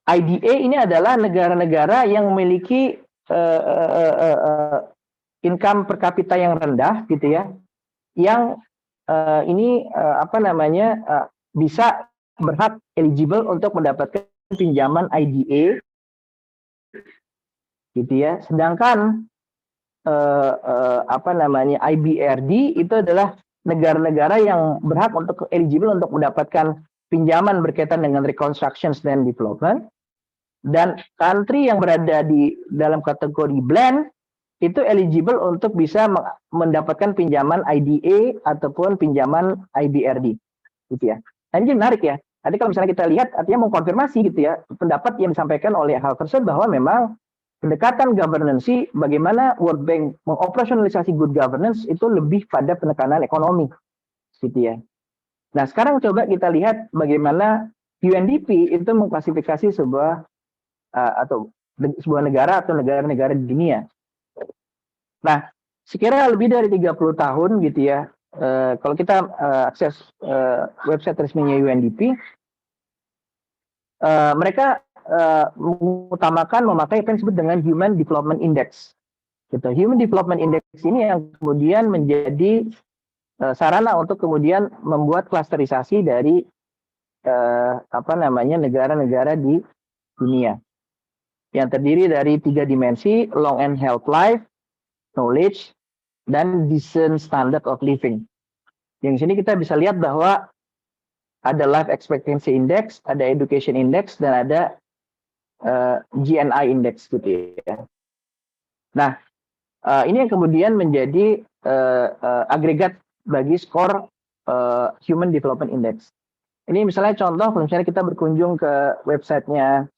IDA ini adalah negara-negara yang memiliki income per kapita yang rendah, gitu ya, yang bisa berhak eligible untuk mendapatkan pinjaman IDA, gitu ya. Sedangkan IBRD itu adalah negara-negara yang berhak untuk eligible untuk mendapatkan pinjaman berkaitan dengan reconstruction dan development, dan country yang berada di dalam kategori BLAN itu eligible untuk bisa mendapatkan pinjaman IDA ataupun pinjaman IBRD, gitu ya. Dan ini menarik ya. Tadi kalau misalnya kita lihat, artinya mengkonfirmasi gitu ya pendapat yang disampaikan oleh Halverson bahwa memang pendekatan governance, bagaimana World Bank mengoperasionalisasi good governance itu lebih pada penekanan ekonomi, gitu ya. Nah, sekarang coba kita lihat bagaimana UNDP itu mengklasifikasi sebuah negara atau negara-negara di dunia. Nah, sekira lebih dari 30 tahun gitu ya, kalau kita akses website resminya UNDP, mereka mengutamakan memakai apa yang disebut dengan Human Development Index. Gitu. Human Development Index ini yang kemudian menjadi sarana untuk kemudian membuat klasterisasi dari negara-negara di dunia yang terdiri dari 3 dimensi: long and health life, knowledge, dan decent standard of living. Yang sini kita bisa lihat bahwa ada life expectancy index, ada education index, dan ada GNI index, gitu ya. Nah, ini yang kemudian menjadi agregat bagi skor Human Development Index. Ini misalnya contoh, kalau misalnya kita berkunjung ke websitenya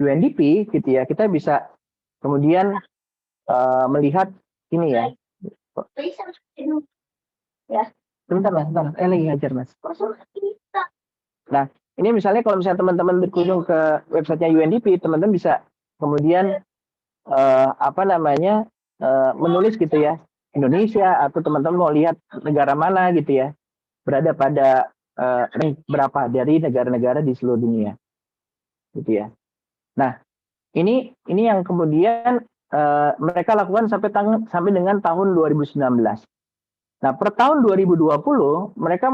UNDP, gitu ya, kita bisa kemudian melihat ini ya. Sebentar mas, lagi ngajar mas. Nah, ini misalnya kalau misalnya teman-teman berkunjung ke websitenya UNDP, teman-teman bisa kemudian menulis gitu ya, Indonesia, atau teman-teman mau lihat negara mana gitu ya, berada pada rank berapa dari negara-negara di seluruh dunia, gitu ya. Nah, ini yang kemudian mereka lakukan sampai dengan tahun 2019. Nah, per tahun 2020 mereka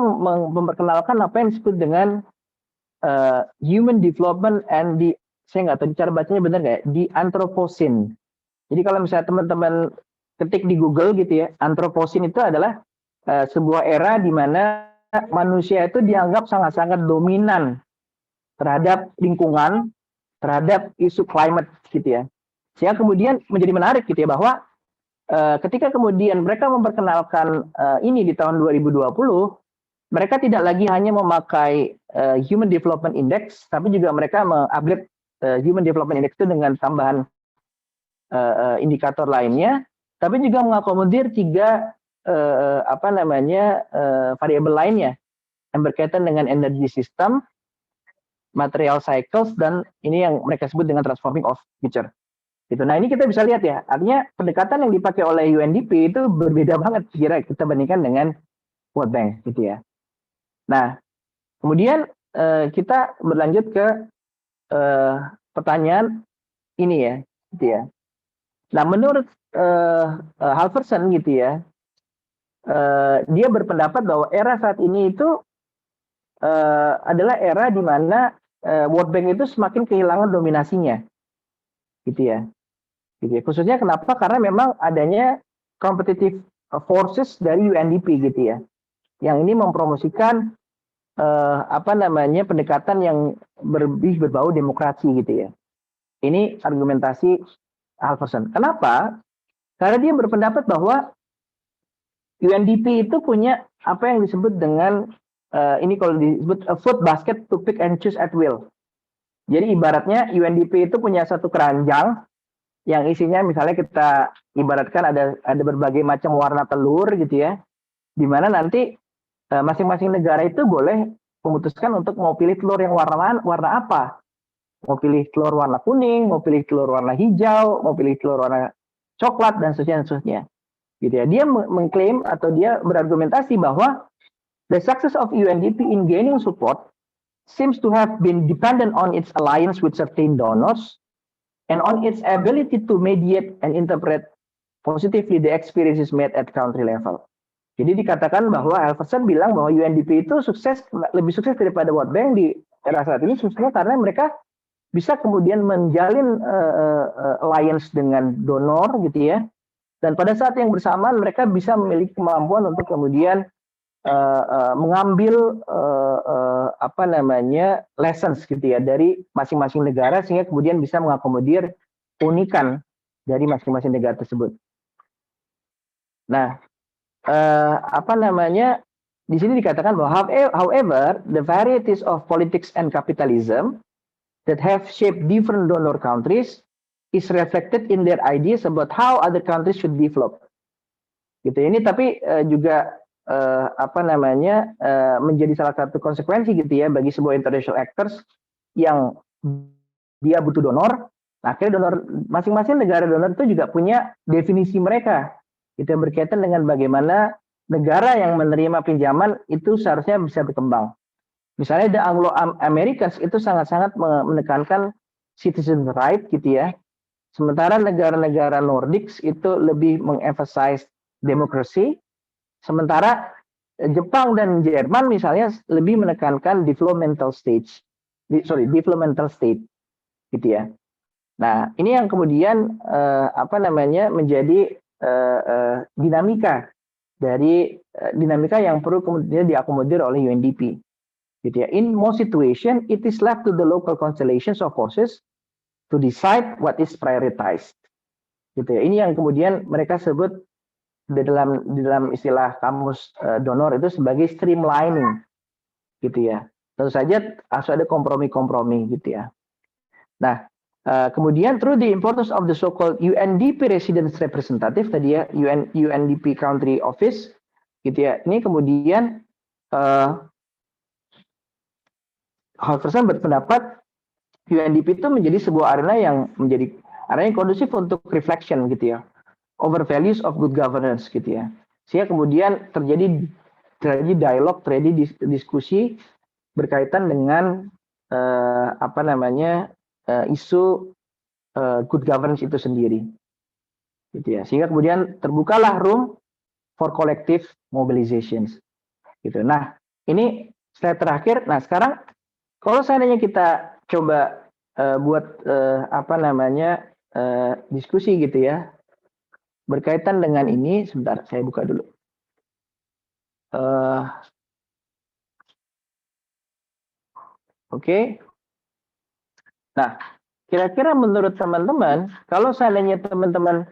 memperkenalkan apa yang disebut dengan Human Development and saya nggak tahu cara bacanya benar nggak ya, di Anthropocene. Jadi kalau misalnya teman-teman ketik di Google gitu ya, Anthropocene itu adalah sebuah era di mana manusia itu dianggap sangat-sangat dominan terhadap lingkungan, terhadap isu climate gitu ya. Sehingga kemudian menjadi menarik gitu ya, bahwa ketika kemudian mereka memperkenalkan ini di tahun 2020, mereka tidak lagi hanya memakai Human Development Index, tapi juga mereka mengupgrade Human Development Index itu dengan tambahan indikator lainnya, tapi juga mengakomodir 3 variabel lainnya yang berkaitan dengan energy system, material cycles, dan ini yang mereka sebut dengan transforming of future. Gitu. Nah, ini kita bisa lihat ya, artinya pendekatan yang dipakai oleh UNDP itu berbeda banget kira kita bandingkan dengan World Bank, gitu ya. Nah, kemudian kita berlanjut ke pertanyaan ini ya, gitu ya. Nah, menurut Halverson gitu ya, dia berpendapat bahwa era saat ini itu adalah era di mana World Bank itu semakin kehilangan dominasinya, gitu ya. Gitu ya. Khususnya kenapa? Karena memang adanya competitive forces dari UNDP gitu ya, yang ini mempromosikan pendekatan yang berbau demokrasi gitu ya. Ini argumentasi Halverson. Kenapa? Karena dia berpendapat bahwa UNDP itu punya apa yang disebut dengan ini kalau disebut a food basket to pick and choose at will. Jadi ibaratnya UNDP itu punya satu keranjang yang isinya misalnya kita ibaratkan ada berbagai macam warna telur gitu ya, di mana nanti masing-masing negara itu boleh memutuskan untuk mau pilih telur yang warna apa. Mau pilih telur warna kuning, mau pilih telur warna hijau, mau pilih telur warna coklat dan seterusnya. Gitu ya. Dia mengklaim atau dia berargumentasi bahwa the success of UNDP in gaining support seems to have been dependent on its alliance with certain donors and on its ability to mediate and interpret positively the experiences made at country level. Jadi dikatakan bahwa Elverson bilang bahwa UNDP itu lebih sukses daripada World Bank di era saat ini, khususnya karena mereka bisa kemudian menjalin alliance dengan donor gitu ya. Dan pada saat yang bersamaan mereka bisa memiliki kemampuan untuk kemudian mengambil lessons gitu ya dari masing-masing negara sehingga kemudian bisa mengakomodir keunikan dari masing-masing negara tersebut. Nah, di sini dikatakan bahwa however the varieties of politics and capitalism that have shaped different donor countries is reflected in their ideas about how other countries should develop. Gitu. Ini tapi juga menjadi salah satu konsekuensi gitu ya bagi sebuah international actors yang dia butuh donor. Nah, akhirnya donor masing-masing negara donor itu juga punya definisi mereka. Itu yang berkaitan dengan bagaimana negara yang menerima pinjaman itu seharusnya bisa berkembang. Misalnya the Anglo-Americans itu sangat-sangat menekankan citizen right gitu ya. Sementara negara-negara Nordics itu lebih mengemphasize democracy. Sementara Jepang dan Jerman misalnya lebih menekankan developmental state gitu ya. Nah, ini yang kemudian menjadi dinamika yang perlu kemudian diakomodir oleh UNDP. Gitu ya. In most situation, it is left to the local constellations of forces to decide what is prioritized. Gitu ya. Ini yang kemudian mereka sebut di dalam istilah kamus donor itu sebagai streamlining, gitu ya. Tentu saja harus ada kompromi-kompromi, gitu ya. Nah, kemudian through the importance of the so-called UNDP Residence Representative tadi ya, UNDP Country Office, gitu ya. Ini kemudian Halverson berpendapat UNDP itu menjadi sebuah arena yang kondusif untuk reflection, gitu ya, over values of good governance gitu ya. Sehingga kemudian terjadi dialog, terjadi diskusi berkaitan dengan isu good governance itu sendiri. Gitu ya. Sehingga kemudian terbukalah room for collective mobilizations. Gitu. Nah, ini slide terakhir. Nah, sekarang kalau seandainya kita coba buat diskusi gitu ya. Berkaitan dengan ini, sebentar saya buka dulu. Oke. Nah, kira-kira menurut teman-teman, kalau seandainya teman-teman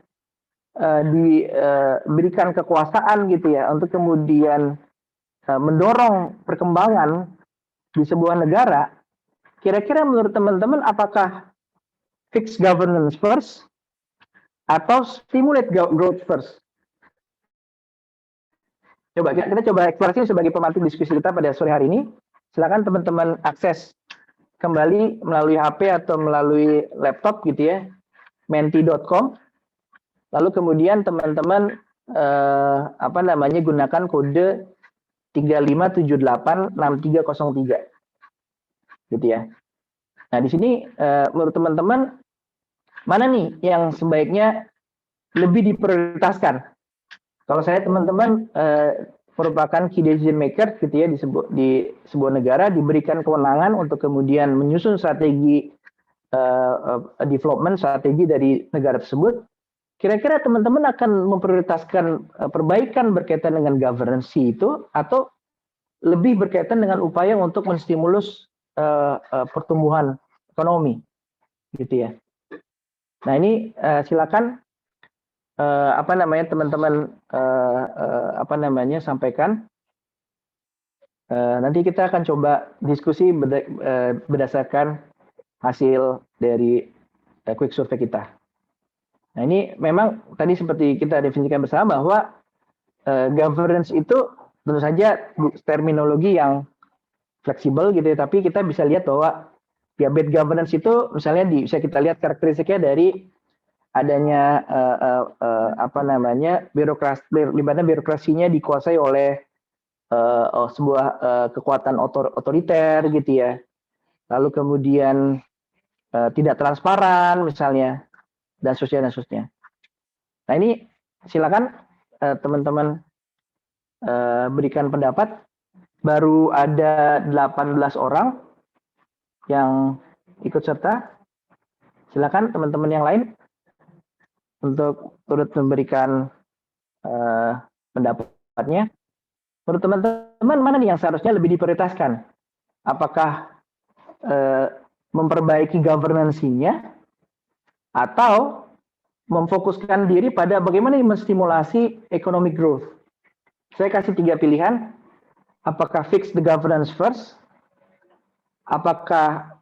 diberikan kekuasaan gitu ya, untuk kemudian mendorong perkembangan di sebuah negara, kira-kira menurut teman-teman apakah fix governance first atau stimulate growth first? Coba kita coba eksplorasi sebagai pemantik diskusi kita pada sore hari ini. Silakan teman-teman akses kembali melalui HP atau melalui laptop gitu ya, menti.com. Lalu kemudian teman-teman gunakan kode 35786303 gitu ya. Nah, di sini menurut teman-teman mana nih yang sebaiknya lebih diprioritaskan? Kalau saya teman-teman merupakan key decision maker gitu ya di sebuah negara, diberikan kewenangan untuk kemudian menyusun strategi development, strategi dari negara tersebut, kira-kira teman-teman akan memprioritaskan perbaikan berkaitan dengan governance itu atau lebih berkaitan dengan upaya untuk menstimulus pertumbuhan ekonomi gitu ya. Nah, ini silakan teman-teman sampaikan. Nanti kita akan coba diskusi berdasarkan hasil dari quick survey kita. Nah, ini memang tadi seperti kita definisikan bersama bahwa governance itu tentu saja terminologi yang fleksibel gitu ya, tapi kita bisa lihat bahwa ya bad governance itu misalnya bisa kita lihat karakteristiknya dari adanya apa namanya birokrasinya dikuasai oleh sebuah kekuatan otoriter gitu ya. Lalu kemudian tidak transparan misalnya dan seterusnya. Nah ini silakan teman-teman berikan pendapat. Baru ada 18 orang yang ikut serta. Silakan teman-teman yang lain untuk turut memberikan pendapatnya. Menurut teman-teman mana nih yang seharusnya lebih diprioritaskan? Apakah memperbaiki governance-nya atau memfokuskan diri pada bagaimana menstimulasi economic growth? Saya kasih 3 pilihan. Apakah fix the governance first? Apakah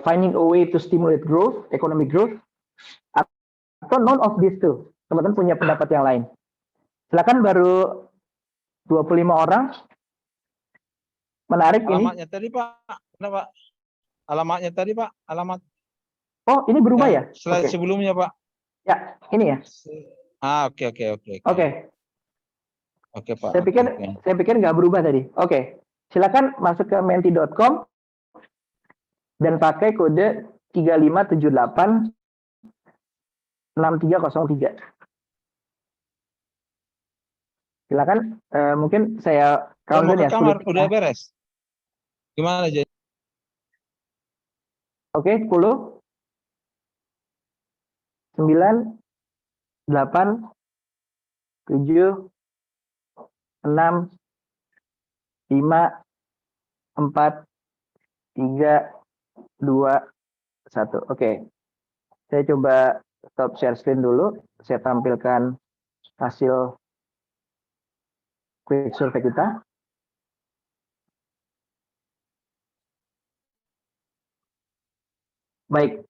finding a way to stimulate growth, economic growth? Atau none of these two? Teman-teman punya pendapat yang lain. Silakan, baru 25 orang. Menarik alamatnya ini. Tadi Pak, kenapa? Alamatnya tadi Pak, alamat. Oh, ini berubah ya? Slide Okay. sebelumnya Pak. Ya, ini ya. Oke. Oke Pak. Saya pikir nggak berubah tadi. Oke. Silakan masuk ke menti.com dan pakai kode 3578 6303. Silakan, mungkin saya countdown ya. Kamar udah beres. Gimana jadi? Oke, 10, 9, 8, 7, 6, 5, 4, 3, 2, 1. Oke. Saya coba stop share screen dulu. Saya tampilkan hasil quick survey kita. Baik.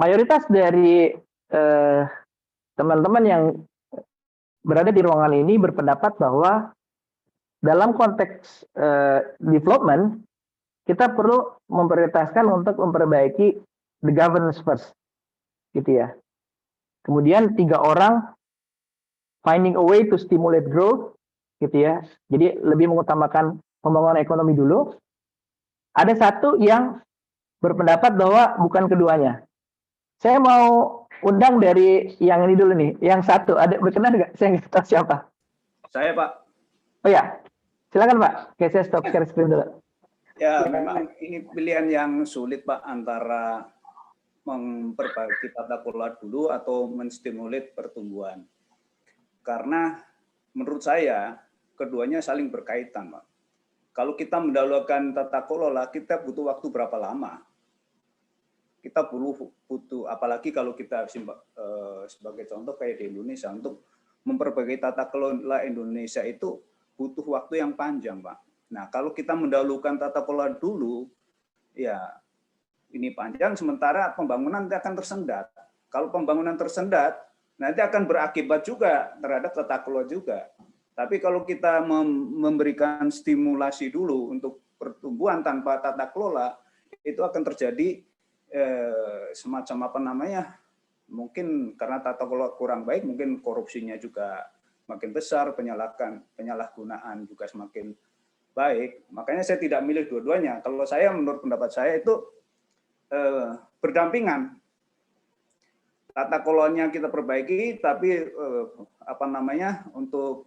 Mayoritas dari teman-teman yang berada di ruangan ini berpendapat bahwa dalam konteks development, kita perlu memprioritaskan untuk memperbaiki the governance first, gitu ya. Kemudian 3 orang finding a way to stimulate growth, gitu ya. Jadi lebih mengutamakan pembangunan ekonomi dulu. Ada 1 yang berpendapat bahwa bukan keduanya. Saya mau undang dari yang ini dulu nih, yang 1. Ada berkenan nggak? Saya nggak tahu siapa. Saya Pak. Oh ya, silakan Pak. Oke, saya stop share screen dulu. Ya, memang ini pilihan yang sulit Pak, antara memperbaiki tata kelola dulu atau menstimulir pertumbuhan. Karena menurut saya keduanya saling berkaitan Pak. Kalau kita mendahulukan tata kelola, kita butuh waktu berapa lama? Kita butuh, apalagi kalau kita sebagai contoh kayak di Indonesia, untuk memperbaiki tata kelola Indonesia itu butuh waktu yang panjang Pak. Nah, kalau kita mendahulukan tata kelola dulu, ya ini panjang, sementara pembangunan nanti akan tersendat. Kalau pembangunan tersendat, nanti akan berakibat juga terhadap tata kelola juga. Tapi kalau kita memberikan stimulasi dulu untuk pertumbuhan tanpa tata kelola, itu akan terjadi semacam apa namanya, mungkin karena tata kelola kurang baik, mungkin korupsinya juga makin besar, penyalahgunaan juga semakin baik. Makanya saya tidak milih dua-duanya. Kalau saya, menurut pendapat saya itu berdampingan. Tata kelolanya kita perbaiki, tapi apa namanya, untuk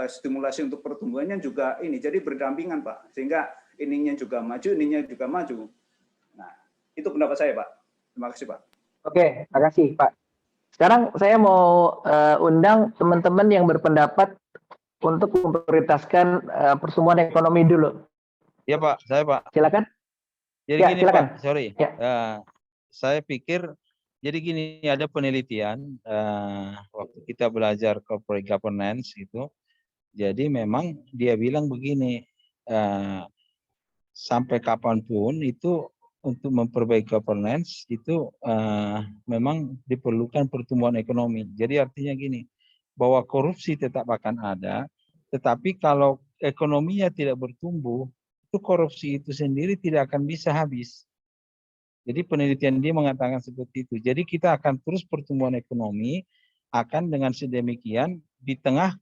stimulasi untuk pertumbuhannya juga ini. Jadi berdampingan Pak, sehingga ininya juga maju, ininya juga maju. Nah, itu pendapat saya Pak. Terima kasih Pak. Oke, terima kasih Pak. Sekarang saya mau undang teman-teman yang berpendapat untuk memprioritaskan pertumbuhan ekonomi dulu. Ya Pak, saya Pak. Silakan. Jadi ya, gini silakan. Pak, sorry. Ya. Saya pikir, jadi gini, ada penelitian waktu kita belajar corporate governance itu. Jadi memang dia bilang begini, sampai kapanpun itu untuk memperbaiki governance itu memang diperlukan pertumbuhan ekonomi. Jadi artinya gini, bahwa korupsi tetap akan ada, tetapi kalau ekonominya tidak bertumbuh, itu korupsi itu sendiri tidak akan bisa habis. Jadi penelitian dia mengatakan seperti itu. Jadi kita akan terus pertumbuhan ekonomi akan dengan sedemikian di tengah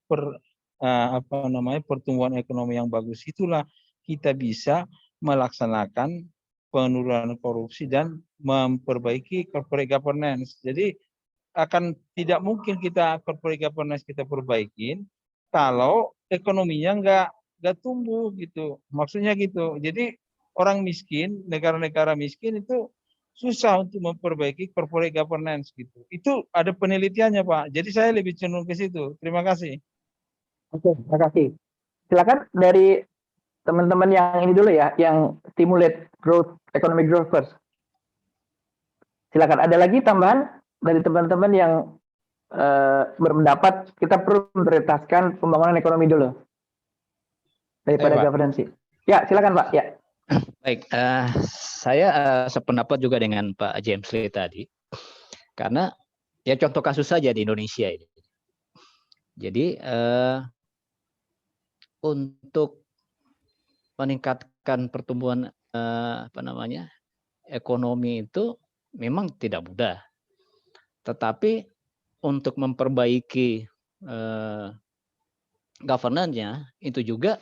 pertumbuhan ekonomi yang bagus itulah kita bisa melaksanakan penurunan korupsi dan memperbaiki corporate governance. Jadi akan tidak mungkin kita corporate governance kita perbaikin kalau ekonominya nggak tumbuh gitu. Maksudnya gitu. Jadi orang miskin, negara-negara miskin itu susah untuk memperbaiki corporate governance gitu. Itu ada penelitiannya, Pak. Jadi saya lebih cenderung ke situ. Terima kasih. Oke, terima kasih. Silakan dari teman-teman yang ini dulu ya, yang stimulate growth, economic growth first. Silakan. Ada lagi tambahan dari teman-teman yang berpendapat kita perlu memprioritaskan pembangunan ekonomi dulu daripada governance. Ya, silakan Pak. Ya. Baik, saya sependapat juga dengan Pak James Lee tadi, karena ya contoh kasus saja di Indonesia ini. Jadi untuk meningkatkan pertumbuhan ekonomi itu memang tidak mudah, tetapi untuk memperbaiki governance-nya itu juga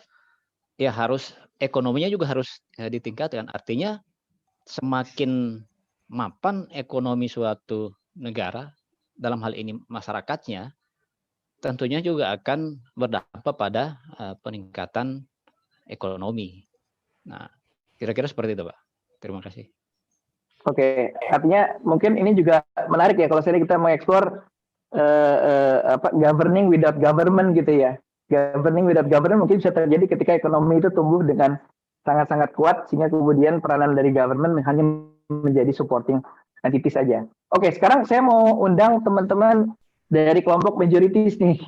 ya harus ekonominya juga harus ditingkatkan. Artinya semakin mapan ekonomi suatu negara, dalam hal ini masyarakatnya, tentunya juga akan berdampak pada peningkatan ekonomi. Nah, kira-kira seperti itu, Pak. Terima kasih. Oke, artinya mungkin ini juga menarik ya kalau kita mau eksplor governing without government gitu ya. Governing without government mungkin bisa terjadi ketika ekonomi itu tumbuh dengan sangat-sangat kuat sehingga kemudian peranan dari government hanya menjadi supporting entity saja. Oke, sekarang saya mau undang teman-teman dari kelompok majorities nih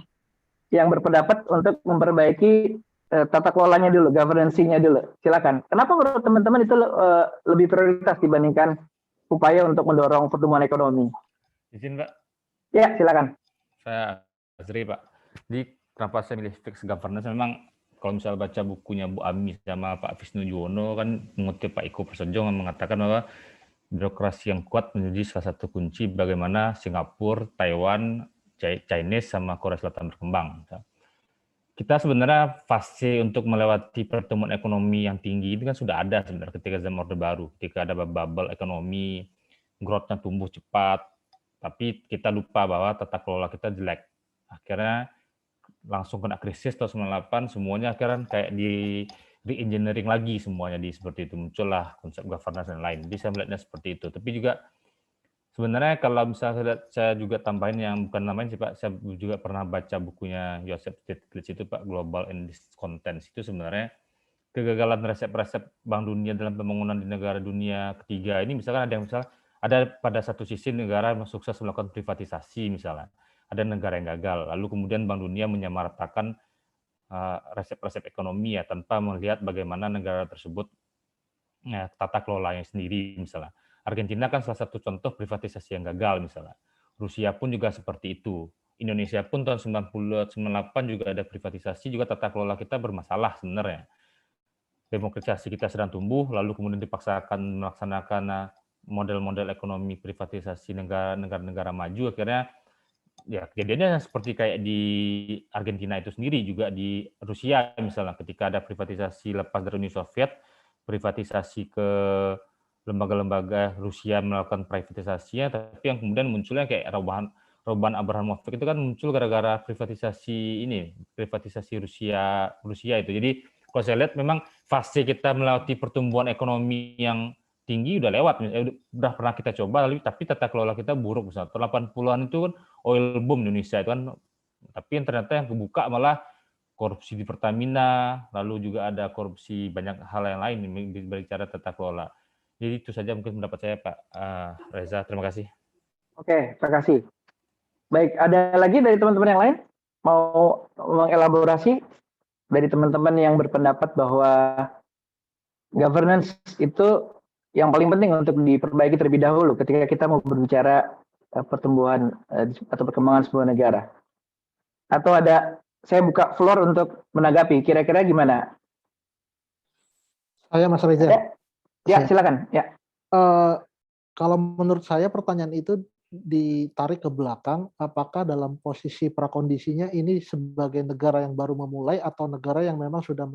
yang berpendapat untuk memperbaiki tata kelolanya dulu, governance-nya dulu. Silakan. Kenapa menurut teman-teman itu lebih prioritas dibandingkan upaya untuk mendorong pertumbuhan ekonomi? Izin, Pak. Ya, silakan. Saya Azri, Pak. Jadi kenapa saya milih fixed governance, memang kalau misalnya baca bukunya Bu Ami sama Pak Visnu Juwono kan mengutip Pak Iko Prasetyo yang mengatakan bahwa birokrasi yang kuat menjadi salah satu kunci bagaimana Singapura, Taiwan, Chinese sama Korea Selatan berkembang. Kita sebenarnya fase untuk melewati pertumbuhan ekonomi yang tinggi itu kan sudah ada sebenarnya ketika zaman Orde Baru, ketika ada bubble ekonomi, growth-nya tumbuh cepat, tapi kita lupa bahwa tata kelola kita jelek. Akhirnya langsung kena krisis tahun 98, semuanya akhirnya kayak di re-engineering lagi semuanya seperti itu, muncullah konsep governance dan lain. Jadi saya melihatnya seperti itu. Tapi juga sebenarnya kalau misalnya saya juga tambahin yang bukan namanya sih Pak, saya juga pernah baca bukunya Joseph Stiglitz itu Pak, Global and Discontents, itu sebenarnya kegagalan resep-resep Bank Dunia dalam pembangunan di negara dunia ketiga ini, misalkan ada pada satu sisi negara yang sukses melakukan privatisasi misalnya, ada negara yang gagal, lalu kemudian Bank Dunia menyamaratakan resep-resep ekonomi ya tanpa melihat bagaimana negara tersebut tata kelolanya sendiri misalnya. Argentina kan salah satu contoh privatisasi yang gagal misalnya. Rusia pun juga seperti itu. Indonesia pun tahun 98 juga ada privatisasi, juga tata kelola kita bermasalah sebenarnya. Demokratisasi kita sedang tumbuh, lalu kemudian dipaksakan melaksanakan model-model ekonomi privatisasi negara-negara maju, akhirnya ya kejadiannya seperti kayak di Argentina itu sendiri, juga di Rusia misalnya ketika ada privatisasi lepas dari Uni Soviet, privatisasi ke lembaga-lembaga Rusia melakukan privatisasinya, tapi yang kemudian munculnya kayak Roman Abramovich itu kan muncul gara-gara privatisasi Rusia itu. Jadi kalau saya lihat memang fase kita melewati pertumbuhan ekonomi yang tinggi udah lewat, udah pernah kita coba, tapi tata kelola kita buruk. Misalnya 80-an itu kan oil boom Indonesia itu kan, tapi yang ternyata yang kebuka malah korupsi di Pertamina, lalu juga ada korupsi banyak hal yang lain berbicara tata kelola. Jadi itu saja mungkin pendapat saya Pak Reza, terima kasih. Oke, terima kasih. Baik, ada lagi dari teman-teman yang lain mau mengelaborasi dari teman-teman yang berpendapat bahwa governance itu yang paling penting untuk diperbaiki terlebih dahulu ketika kita mau berbicara pertumbuhan atau perkembangan sebuah negara. Atau saya buka floor untuk menanggapi, kira-kira gimana? Saya Mas Reza. Ya, silakan. Ya. kalau menurut saya pertanyaan itu ditarik ke belakang, apakah dalam posisi prakondisinya ini sebagai negara yang baru memulai atau negara yang memang sudah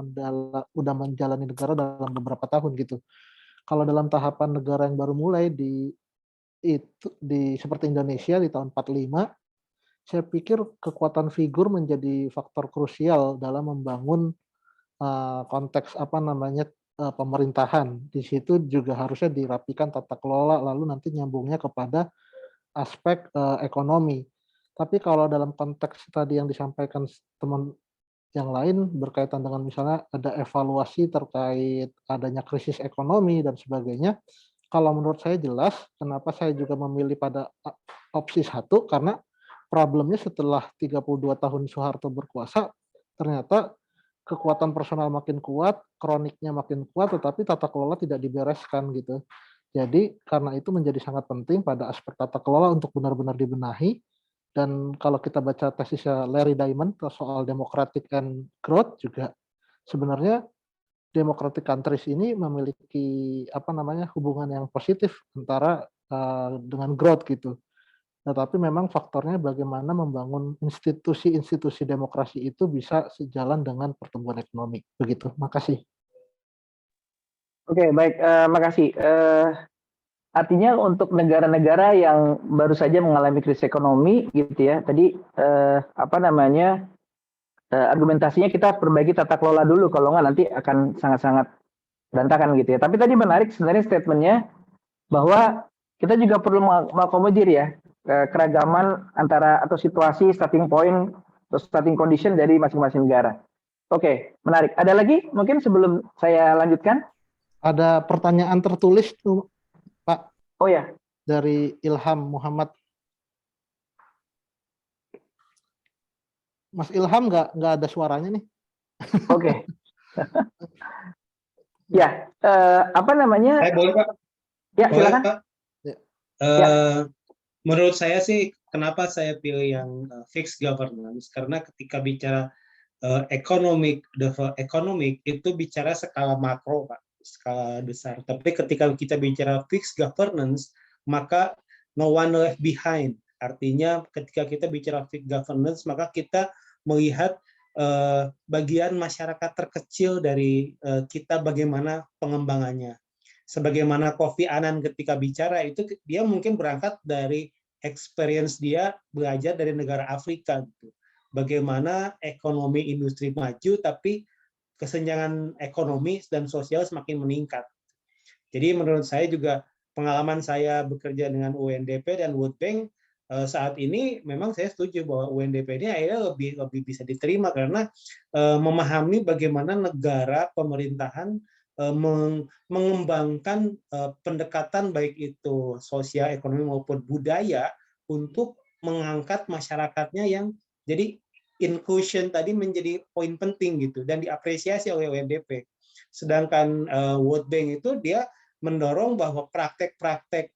menjalani negara dalam beberapa tahun gitu. Kalau dalam tahapan negara yang baru mulai seperti Indonesia di tahun 45, saya pikir kekuatan figur menjadi faktor krusial dalam membangun konteks pemerintahan. Di situ juga harusnya dirapikan tata kelola, lalu nanti nyambungnya kepada aspek ekonomi. Tapi kalau dalam konteks tadi yang disampaikan teman yang lain berkaitan dengan misalnya ada evaluasi terkait adanya krisis ekonomi dan sebagainya, kalau menurut saya jelas, kenapa saya juga memilih pada opsi 1, karena problemnya setelah 32 tahun Soeharto berkuasa, ternyata kekuatan personal makin kuat, kroniknya makin kuat, tetapi tata kelola tidak dibereskan gitu. Jadi karena itu menjadi sangat penting pada aspek tata kelola untuk benar-benar dibenahi. Dan kalau kita baca tesisnya Larry Diamond soal democratic and growth juga, sebenarnya democratic countries ini memiliki hubungan yang positif antara dengan growth gitu. Tetapi memang faktornya bagaimana membangun institusi-institusi demokrasi itu bisa sejalan dengan pertumbuhan ekonomi. Begitu. Makasih. Oke, baik. Makasih. Artinya untuk negara-negara yang baru saja mengalami krisis ekonomi, gitu ya. Tadi argumentasinya kita perbaiki tata kelola dulu, kalau nggak nanti akan sangat-sangat berantakan gitu ya. Tapi tadi menarik sebenarnya statementnya bahwa kita juga perlu mengakomodir ya keragaman antara atau situasi starting point atau starting condition dari masing-masing negara. Oke, menarik. Ada lagi mungkin sebelum saya lanjutkan? Ada pertanyaan tertulis tuh, Pak. Oh ya. Dari Ilham Muhammad. Mas Ilham nggak ada suaranya nih. Oke. Ya, apa namanya? Boleh Pak? Ya, boleh, silakan. Pak? Menurut saya sih, kenapa saya pilih yang fixed governance? Karena ketika bicara economic itu bicara skala makro, Pak, skala besar. Tapi ketika kita bicara fixed governance, maka no one left behind. Artinya ketika kita bicara fixed governance, maka kita melihat bagian masyarakat terkecil dari kita bagaimana pengembangannya. Sebagaimana Kofi Annan ketika bicara itu, dia mungkin berangkat dari experience dia belajar dari negara Afrika gitu. Bagaimana ekonomi industri maju tapi kesenjangan ekonomi dan sosial semakin meningkat. Jadi menurut saya juga pengalaman saya bekerja dengan UNDP dan World Bank saat ini memang saya setuju bahwa UNDP ini akhirnya lebih bisa diterima karena memahami bagaimana negara pemerintahan mengembangkan pendekatan baik itu sosial, ekonomi maupun budaya untuk mengangkat masyarakatnya yang jadi inclusion tadi menjadi poin penting gitu dan diapresiasi oleh UNDP. Sedangkan World Bank itu dia mendorong bahwa praktek-praktek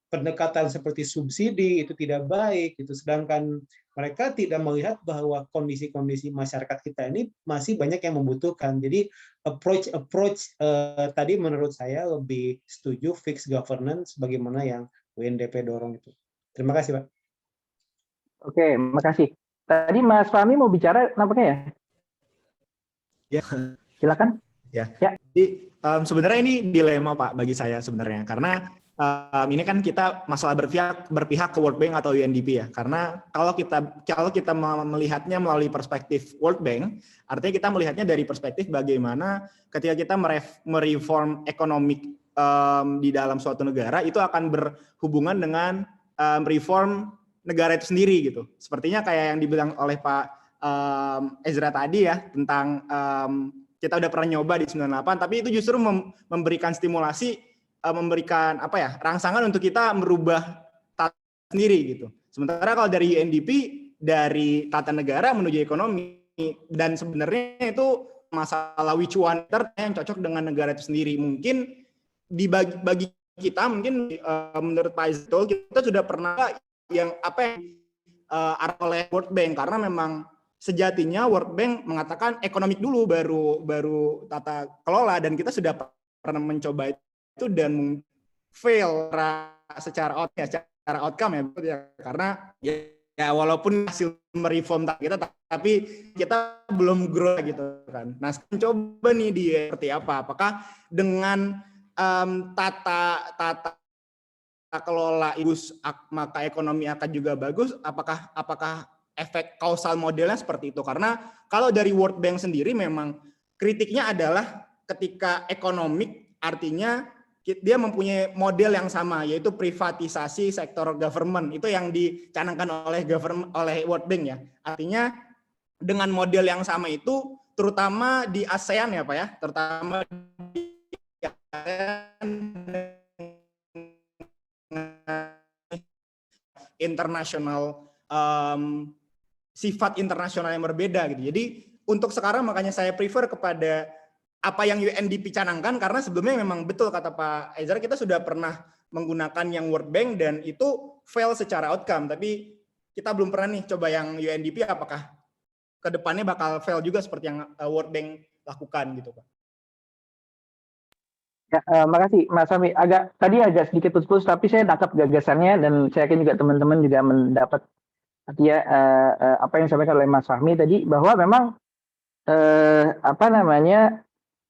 pendekatan seperti subsidi itu tidak baik gitu. Sedangkan mereka tidak melihat bahwa kondisi-kondisi masyarakat kita ini masih banyak yang membutuhkan. Jadi approach tadi menurut saya lebih setuju fixed governance bagaimana yang UNDP dorong itu. Terima kasih, Pak. Oke, makasih. Tadi Mas Fahmi mau bicara nampaknya ya? Ya. Silakan. Ya. Jadi sebenarnya ini dilema Pak bagi saya sebenarnya karena ini kan kita masalah berpihak ke World Bank atau UNDP ya. Karena kalau kita melihatnya melalui perspektif World Bank, artinya kita melihatnya dari perspektif bagaimana ketika kita mereform ekonomi di dalam suatu negara itu akan berhubungan dengan reform negara itu sendiri gitu. Sepertinya kayak yang dibilang oleh Pak Ezra tadi ya tentang kita udah pernah nyoba di 98, tapi itu justru memberikan stimulasi, memberikan rangsangan untuk kita merubah tata sendiri gitu. Sementara kalau dari UNDP dari tata negara menuju ekonomi dan sebenarnya itu masalah which one yang cocok dengan negara itu sendiri. Mungkin bagi kita mungkin menurut Pak Izul kita sudah pernah yang arah oleh World Bank karena memang sejatinya World Bank mengatakan ekonomik dulu baru tata kelola dan kita sudah pernah mencoba itu dan fail secara outcome ya, karena ya walaupun hasil mereform kita, tapi kita belum grow gitu kan. Nah, coba nih dia seperti apa? Apakah dengan tata kelola bagus maka ekonomi akan juga bagus? Apakah efek kausal modelnya seperti itu? Karena kalau dari World Bank sendiri memang kritiknya adalah ketika ekonomik, artinya dia mempunyai model yang sama, yaitu privatisasi sektor government. Itu yang dicanangkan oleh World Bank ya. Artinya dengan model yang sama itu, terutama di ASEAN ya Pak ya, terutama di ASEAN internasional, sifat internasional yang berbeda gitu. Jadi untuk sekarang makanya saya prefer kepada apa yang UNDP canangkan, karena sebelumnya memang betul kata Pak Ezra, kita sudah pernah menggunakan yang World Bank dan itu fail secara outcome, tapi kita belum pernah nih coba yang UNDP, apakah ke depannya bakal fail juga seperti yang World Bank lakukan gitu Pak. Ya, makasih Mas Fahmi. Tadi agak sedikit putus-putus, tapi saya tangkap gagasannya dan saya yakin juga teman-teman juga mendapat artinya apa yang disampaikan oleh Mas Fahmi tadi, bahwa memang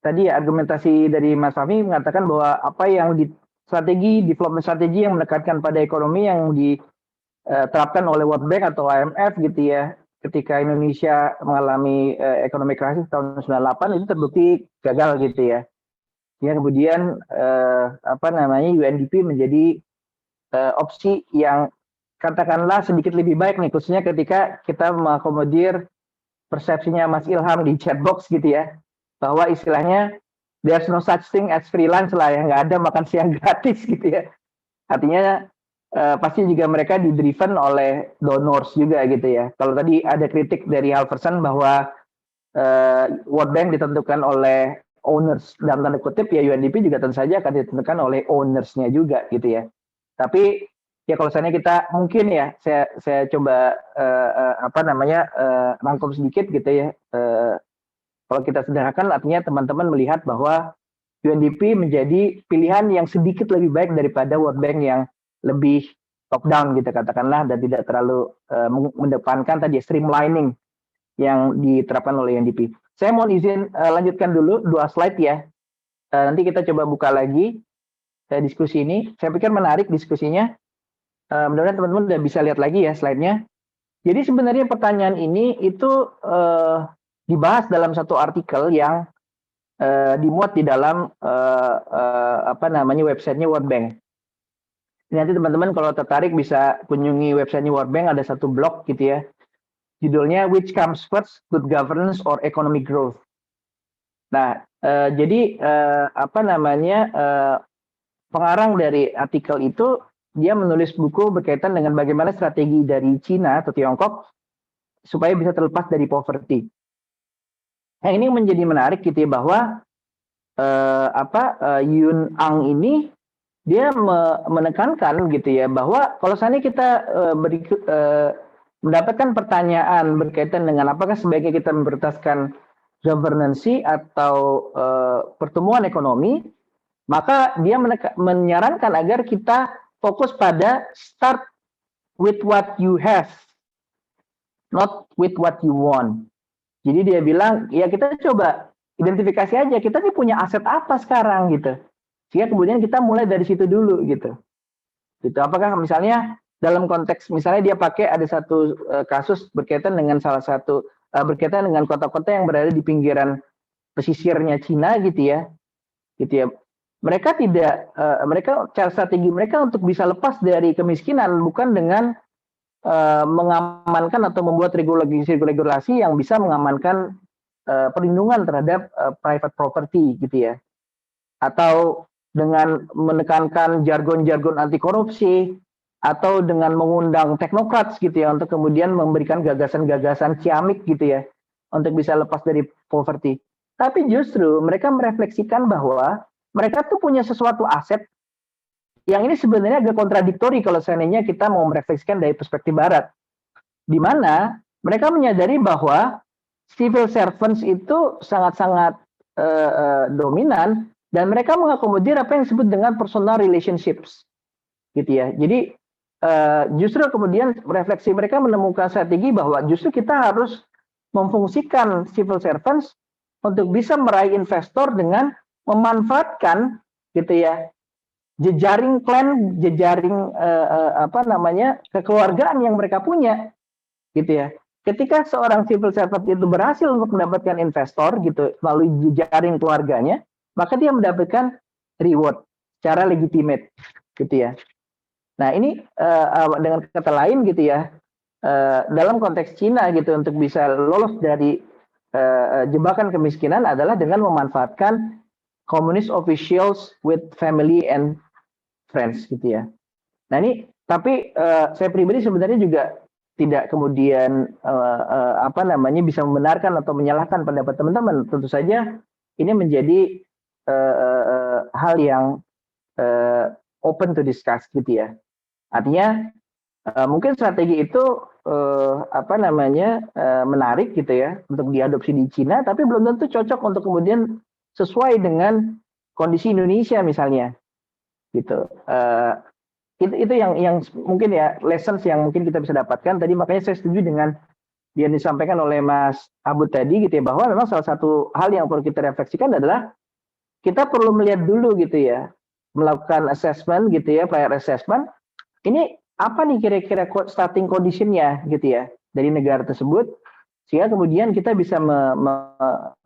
tadi ya, argumentasi dari Mas Fahmi mengatakan bahwa apa yang di development strategi yang menekankan pada ekonomi yang diterapkan oleh World Bank atau IMF gitu ya, ketika Indonesia mengalami ekonomi krisis tahun 98 itu terbukti gagal gitu ya. Ya kemudian UNDP menjadi opsi yang katakanlah sedikit lebih baik nih, khususnya ketika kita mengakomodir persepsinya Mas Ilham di chatbox gitu ya, bahwa istilahnya there's no such thing as freelance lah ya, nggak ada makan siang gratis gitu ya. Artinya pasti juga mereka di-driven oleh donors juga gitu ya. Kalau tadi ada kritik dari Halverson bahwa World Bank ditentukan oleh owners, dalam tanda kutip ya UNDP juga tentu saja akan ditentukan oleh ownersnya juga gitu ya. Tapi ya kalau misalnya kita mungkin ya saya coba rangkum sedikit gitu ya. Kalau kita sederhanakan, artinya teman-teman melihat bahwa UNDP menjadi pilihan yang sedikit lebih baik daripada World Bank yang lebih top down gitu katakanlah, dan tidak terlalu mendepankan tadi streamlining yang diterapkan oleh UNDP. Saya mohon izin lanjutkan dulu 2 slide ya. Nanti kita coba buka lagi diskusi ini. Saya pikir menarik diskusinya. Mudah-mudahan teman-teman udah bisa lihat lagi ya slide-nya. Jadi sebenarnya pertanyaan ini itu dibahas dalam satu artikel yang dimuat di dalam websitenya World Bank. Nanti teman-teman kalau tertarik bisa kunjungi websitenya World Bank, ada satu blog gitu ya. Judulnya Which Comes First, Good Governance or Economic Growth. Nah, jadi pengarang dari artikel itu dia menulis buku berkaitan dengan bagaimana strategi dari Cina atau Tiongkok supaya bisa terlepas dari poverty. Nah, ini menjadi menarik gitu ya, bahwa Yun Ang ini dia menekankan gitu ya, bahwa kalau seandainya kita mendapatkan pertanyaan berkaitan dengan apakah sebaiknya kita memprioritaskan governance atau pertumbuhan ekonomi, maka dia menyarankan agar kita fokus pada start with what you have, not with what you want. Jadi dia bilang, ya kita coba identifikasi aja, kita nih punya aset apa sekarang gitu. Sehingga kemudian kita mulai dari situ dulu gitu. Apakah misalnya dalam konteks, misalnya dia pakai ada satu kasus berkaitan dengan berkaitan dengan kota-kota yang berada di pinggiran pesisirnya Cina gitu ya. Mereka cara strategi mereka untuk bisa lepas dari kemiskinan bukan dengan mengamankan atau membuat regulasi yang bisa mengamankan perlindungan terhadap private property gitu ya, atau dengan menekankan jargon-jargon anti korupsi, atau dengan mengundang teknokrat gitu ya untuk kemudian memberikan gagasan-gagasan ciamik gitu ya untuk bisa lepas dari poverty. Tapi justru mereka merefleksikan bahwa mereka tuh punya sesuatu aset yang ini sebenarnya agak kontradiktori kalau seandainya kita mau merefleksikan dari perspektif barat, di mana mereka menyadari bahwa civil servants itu sangat-sangat dominan dan mereka mengakomodir apa yang disebut dengan personal relationships, gitu ya. Jadi justru kemudian refleksi mereka menemukan strategi bahwa justru kita harus memfungsikan civil servants untuk bisa meraih investor dengan memanfaatkan, gitu ya, jejaring klan, jejaring kekeluargaan yang mereka punya, gitu ya. Ketika seorang civil servant itu berhasil untuk mendapatkan investor gitu melalui jejaring keluarganya, maka dia mendapatkan reward secara legitimate, gitu ya. Nah ini dengan kata lain gitu ya, dalam konteks Cina gitu untuk bisa lolos dari jebakan kemiskinan adalah dengan memanfaatkan communist officials with family and friends, gitu ya. Nah ini tapi saya pribadi sebenarnya juga tidak kemudian bisa membenarkan atau menyalahkan pendapat teman-teman. Tentu saja ini menjadi hal yang open to discuss, gitu ya. Artinya mungkin strategi itu menarik gitu ya untuk diadopsi di Cina, tapi belum tentu cocok untuk kemudian sesuai dengan kondisi Indonesia misalnya, gitu. Itu yang mungkin ya lessons yang mungkin kita bisa dapatkan tadi. Makanya saya setuju dengan yang disampaikan oleh Mas Abud tadi, gitu ya, bahwa memang salah satu hal yang perlu kita refleksikan adalah kita perlu melihat dulu, gitu ya, melakukan assessment, gitu ya, prior assessment. Ini apa nih kira-kira starting condition-nya, gitu ya, dari negara tersebut, sehingga kemudian kita bisa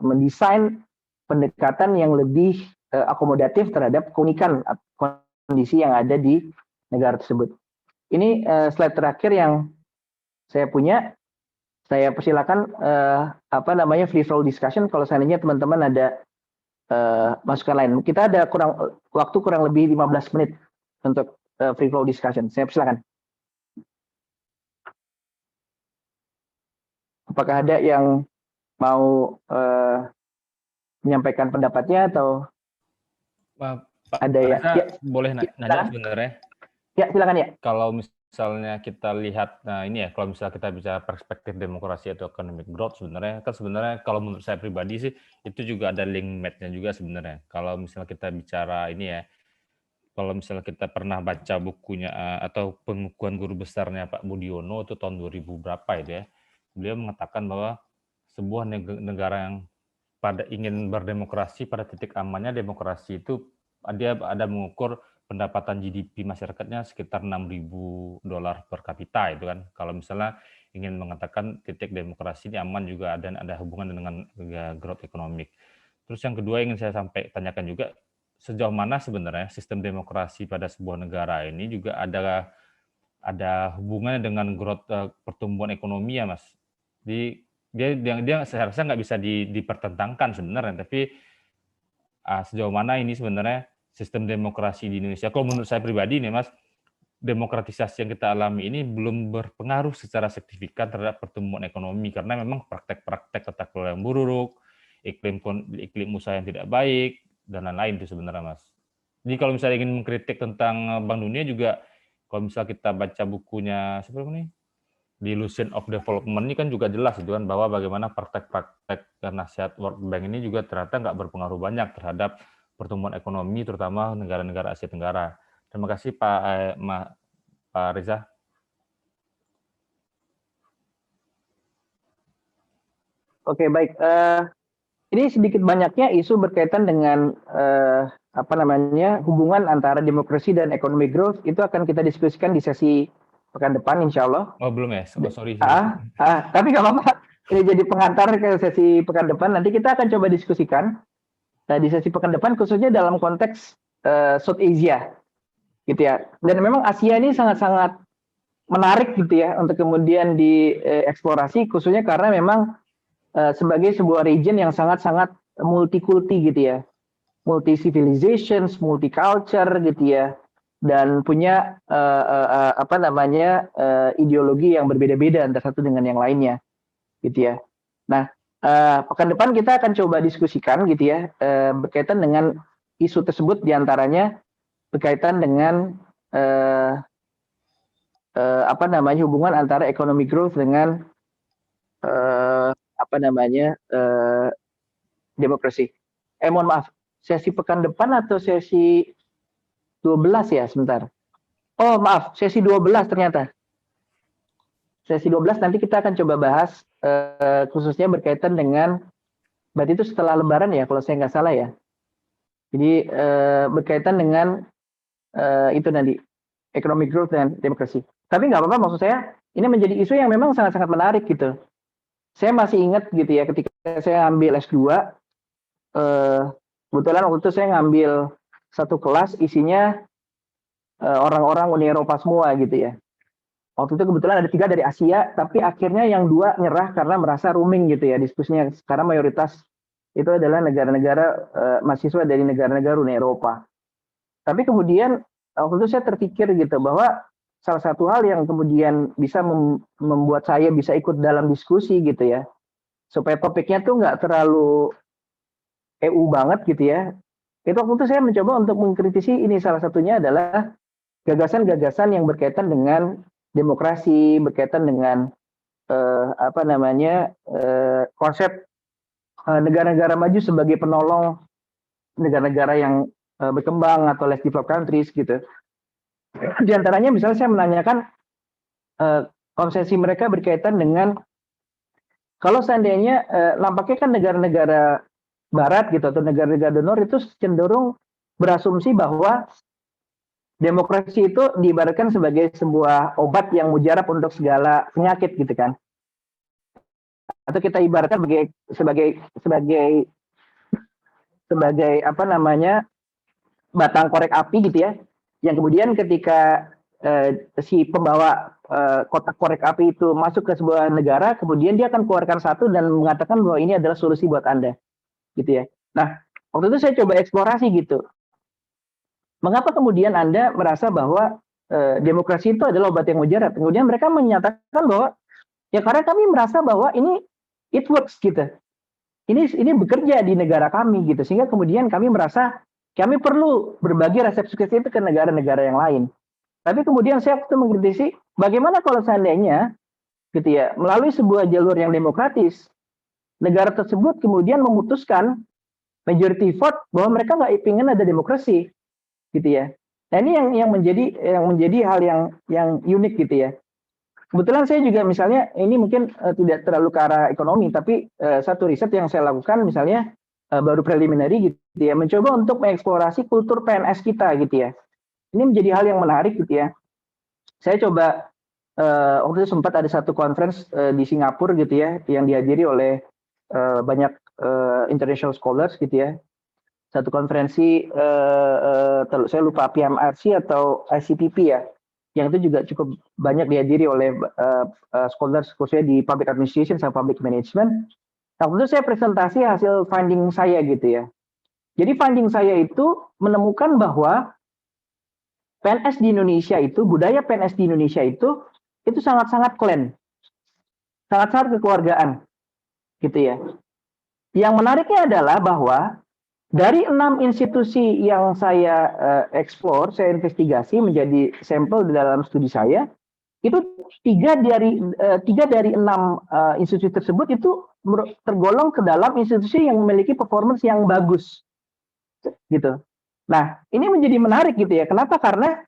mendesain pendekatan yang lebih akomodatif terhadap keunikan kondisi yang ada di negara tersebut. Ini slide terakhir yang saya punya. Saya persilakan free flow discussion kalau seandainya teman-teman ada masukan lain. Kita ada waktu kurang lebih 15 menit untuk free flow discussion. Saya persilakan. Apakah ada yang mau menyampaikan pendapatnya atau Pak ada ya? Boleh nanya sebenarnya? Ya, silakan ya. Kalau misalnya kita lihat, kalau misalnya kita bicara perspektif demokrasi atau economic growth, sebenarnya kalau menurut saya pribadi sih, itu juga ada link match-nya juga sebenarnya. Kalau misalnya kita bicara kalau misalnya kita pernah baca bukunya atau pengukuhan guru besarnya Pak Budiono itu tahun 2000 berapa itu ya, beliau mengatakan bahwa sebuah negara yang ingin berdemokrasi, pada titik amannya demokrasi itu dia ada mengukur pendapatan GDP masyarakatnya sekitar $6.000 per kapita itu kan. Kalau misalnya ingin mengatakan titik demokrasi ini aman juga dan ada hubungan dengan growth economic. Terus yang kedua ingin saya tanyakan juga, sejauh mana sebenarnya sistem demokrasi pada sebuah negara ini juga ada hubungannya dengan growth pertumbuhan ekonomi ya Mas. Dia seharusnya nggak bisa dipertentangkan sebenarnya, tapi sejauh mana ini sebenarnya sistem demokrasi di Indonesia, kalau menurut saya pribadi nih Mas, demokratisasi yang kita alami ini belum berpengaruh secara signifikan terhadap pertumbuhan ekonomi, karena memang praktek-praktek tata kelola yang buruk, iklim usaha yang tidak baik, dan lain-lain itu sebenarnya Mas. Jadi kalau misalnya ingin mengkritik tentang Bank Dunia juga, kalau misalnya kita baca bukunya, siapa nih? The Illusion of Development ini kan juga jelas itu kan, bahwa bagaimana praktek-praktek nasihat World Bank ini juga ternyata nggak berpengaruh banyak terhadap pertumbuhan ekonomi, terutama negara-negara Asia Tenggara. Terima kasih Pak Reza. Oke, baik. Ini sedikit banyaknya isu berkaitan dengan hubungan antara demokrasi dan economic growth. Itu akan kita diskusikan di sesi pekan depan, insya Allah. Oh belum ya? Sorry. Tapi nggak apa-apa. Ini jadi pengantar ke sesi pekan depan. Nanti kita akan coba diskusikan. Nah, di sesi pekan depan khususnya dalam konteks South Asia, gitu ya. Dan memang Asia ini sangat-sangat menarik gitu ya untuk kemudian dieksplorasi, khususnya karena memang sebagai sebuah region yang sangat-sangat multikulti gitu ya, multi civilizations, multiculture gitu ya, dan punya ideologi yang berbeda-beda antara satu dengan yang lainnya, gitu ya. Nah, pekan depan kita akan coba diskusikan gitu ya, berkaitan dengan isu tersebut, diantaranya berkaitan dengan hubungan antara economic growth dengan demokrasi. Mohon maaf, sesi pekan depan atau sesi 12 ya, sebentar. Oh maaf, sesi 12 ternyata. Sesi 12 nanti kita akan coba bahas khususnya berkaitan dengan, berarti itu setelah Lebaran ya kalau saya nggak salah ya. Jadi berkaitan dengan itu nanti economic growth dan demokrasi. Tapi nggak apa-apa, maksud saya ini menjadi isu yang memang sangat-sangat menarik gitu. Saya masih ingat gitu ya ketika saya ambil S2, kebetulan waktu itu saya ngambil satu kelas isinya orang-orang Uni Eropa semua gitu ya. Waktu itu kebetulan ada 3 dari Asia, tapi akhirnya yang 2 nyerah karena merasa rooming gitu ya diskusinya. Karena mayoritas itu adalah negara-negara mahasiswa dari negara-negara Uni Eropa. Tapi kemudian waktu itu saya terpikir gitu bahwa salah satu hal yang kemudian bisa membuat saya bisa ikut dalam diskusi gitu ya, supaya topiknya tuh nggak terlalu EU banget gitu ya. Itu waktu itu saya mencoba untuk mengkritisi ini, salah satunya adalah gagasan-gagasan yang berkaitan dengan demokrasi, berkaitan dengan konsep negara-negara maju sebagai penolong negara-negara yang berkembang atau less developed countries gitu. Di antaranya misalnya saya menanyakan konsesi mereka berkaitan dengan kalau seandainya nampaknya kan negara-negara Barat gitu atau negara-negara donor itu cenderung berasumsi bahwa demokrasi itu diibaratkan sebagai sebuah obat yang mujarab untuk segala penyakit gitu kan. Atau kita ibaratkan sebagai apa namanya batang korek api gitu ya. Yang kemudian ketika si pembawa kotak korek api itu masuk ke sebuah negara, kemudian dia akan keluarkan satu dan mengatakan bahwa ini adalah solusi buat Anda. Gitu ya. Nah, waktu itu saya coba eksplorasi gitu. Mengapa kemudian Anda merasa bahwa demokrasi itu adalah obat yang mujarab? Kemudian mereka menyatakan bahwa ya karena kami merasa bahwa ini it works gitu. Ini bekerja di negara kami gitu. Sehingga kemudian kami merasa kami perlu berbagi resep sukses itu ke negara-negara yang lain. Tapi kemudian saya waktu mengkritisi bagaimana kalau seandainya gitu ya, melalui sebuah jalur yang demokratis, negara tersebut kemudian memutuskan majority vote bahwa mereka nggak ingin ada demokrasi, gitu ya. Nah ini yang menjadi hal yang unik gitu ya. Kebetulan saya juga misalnya ini mungkin tidak terlalu ke arah ekonomi, tapi satu riset yang saya lakukan misalnya baru preliminary gitu ya, mencoba untuk mengeksplorasi kultur PNS kita gitu ya. Ini menjadi hal yang menarik gitu ya. Saya coba waktu itu sempat ada satu conference di Singapura gitu ya, yang dihadiri oleh banyak international scholars gitu ya. Satu konferensi saya lupa PMRC atau ICPP ya, yang itu juga cukup banyak dihadiri oleh scholars khususnya di public administration sama public management. Nah, waktu itu saya presentasi hasil finding saya gitu ya. Jadi finding saya itu menemukan bahwa PNS di Indonesia itu, budaya PNS di Indonesia itu sangat-sangat klan, sangat-sangat kekeluargaan, gitu ya. Yang menariknya adalah bahwa dari 6 institusi yang saya explore, saya investigasi menjadi sampel di dalam studi saya, itu 3 dari 6 institusi tersebut itu tergolong ke dalam institusi yang memiliki performance yang bagus, gitu. Nah, ini menjadi menarik gitu ya. Kenapa? Karena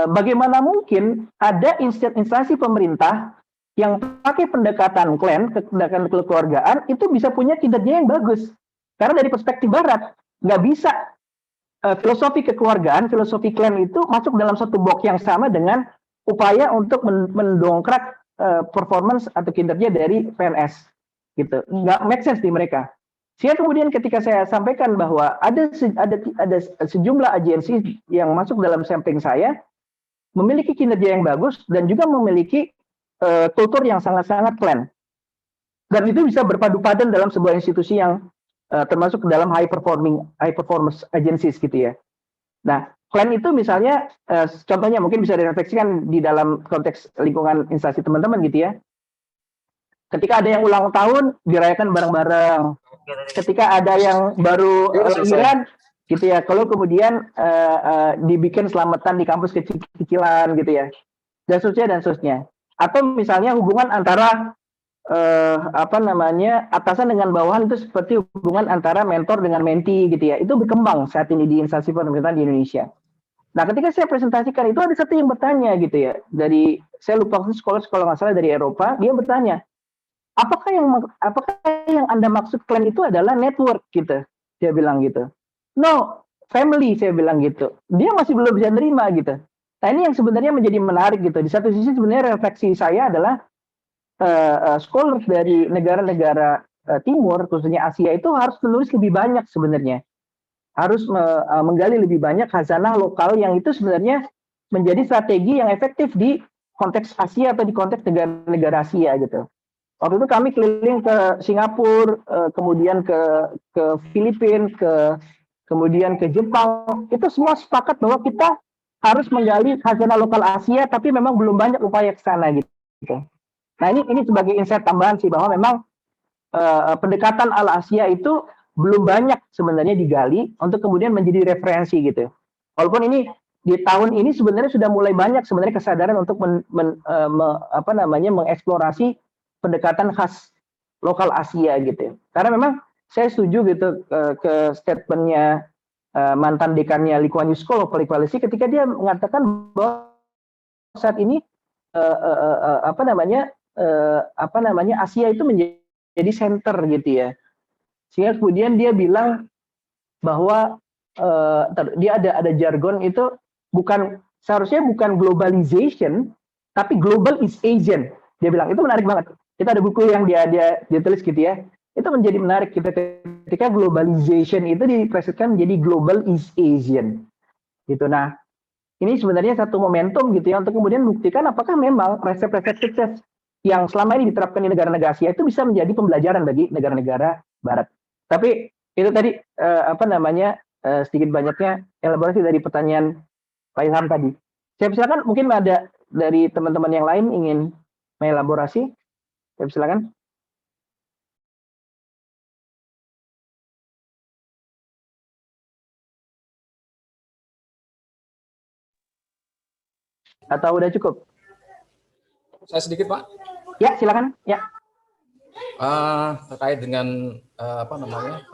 bagaimana mungkin ada instansi pemerintah yang pakai pendekatan klan, pendekatan kekeluargaan, itu bisa punya kinerja yang bagus. Karena dari perspektif Barat, nggak bisa filosofi kekeluargaan, filosofi klan itu masuk dalam satu box yang sama dengan upaya untuk mendongkrak performance atau kinerja dari PNS. Gitu. Nggak make sense di mereka. Sehingga kemudian ketika saya sampaikan bahwa ada sejumlah agensi yang masuk dalam sampling saya memiliki kinerja yang bagus dan juga memiliki kultur yang sangat-sangat klan, dan itu bisa berpadu padan dalam sebuah institusi yang termasuk dalam high performance agencies gitu ya. Nah, klan itu misalnya contohnya mungkin bisa direfleksikan di dalam konteks lingkungan instansi teman-teman gitu ya. Ketika ada yang ulang tahun, dirayakan bareng-bareng. Ketika ada yang baru lahiran, gitu ya. Kalau kemudian dibikin selamatan di kampus kecil-kecilan, gitu ya. Dan seterusnya. Atau misalnya hubungan antara atasan dengan bawahan itu seperti hubungan antara mentor dengan mentee gitu ya. Itu berkembang saat ini di instansi pemerintahan di Indonesia. Nah, ketika saya presentasikan itu ada satu yang bertanya gitu ya. Saya lupa sekolah nggak salah dari Eropa, dia bertanya, apakah yang Anda maksud klaim itu adalah network gitu. Dia bilang gitu. No, family, saya bilang gitu. Dia masih belum bisa nerima gitu. Nah, ini yang sebenarnya menjadi menarik gitu. Di satu sisi sebenarnya refleksi saya adalah scholars dari negara-negara timur, khususnya Asia itu harus menulis lebih banyak sebenarnya. Harus menggali lebih banyak khazanah lokal yang itu sebenarnya menjadi strategi yang efektif di konteks Asia atau di konteks negara-negara Asia gitu. Waktu itu kami keliling ke Singapura, kemudian ke Filipina, kemudian ke Jepang. Itu semua sepakat bahwa kita harus menggali khazanah lokal Asia, tapi memang belum banyak upaya ke sana gitu. Nah, ini sebagai insight tambahan sih bahwa memang pendekatan ala Asia itu belum banyak sebenarnya digali untuk kemudian menjadi referensi gitu. Walaupun ini di tahun ini sebenarnya sudah mulai banyak sebenarnya kesadaran untuk mengeksplorasi pendekatan khas lokal Asia gitu. Karena memang saya setuju gitu ke statementnya mantan dekannya Lee Kuan Yew School of Public Policy ketika dia mengatakan bahwa saat ini Asia itu menjadi center gitu ya. Sehingga kemudian dia bilang bahwa dia ada jargon itu seharusnya bukan globalization, tapi global is Asian. Dia bilang itu menarik banget. Kita ada buku yang dia tulis gitu ya. Itu menjadi menarik kita ketika globalization itu dipresentasikan menjadi global is Asian. Gitu. Nah, ini sebenarnya satu momentum gitu ya untuk kemudian membuktikan apakah memang resep-resep sukses yang selama ini diterapkan di negara-negara Asia itu bisa menjadi pembelajaran bagi negara-negara Barat. Tapi itu tadi sedikit banyaknya elaborasi dari pertanyaan Pak Ilham tadi. Saya silakan, mungkin ada dari teman-teman yang lain ingin mengelaborasi. Saya silakan. Atau udah cukup? Saya sedikit, Pak. Ya, silakan. Ya. Terkait dengan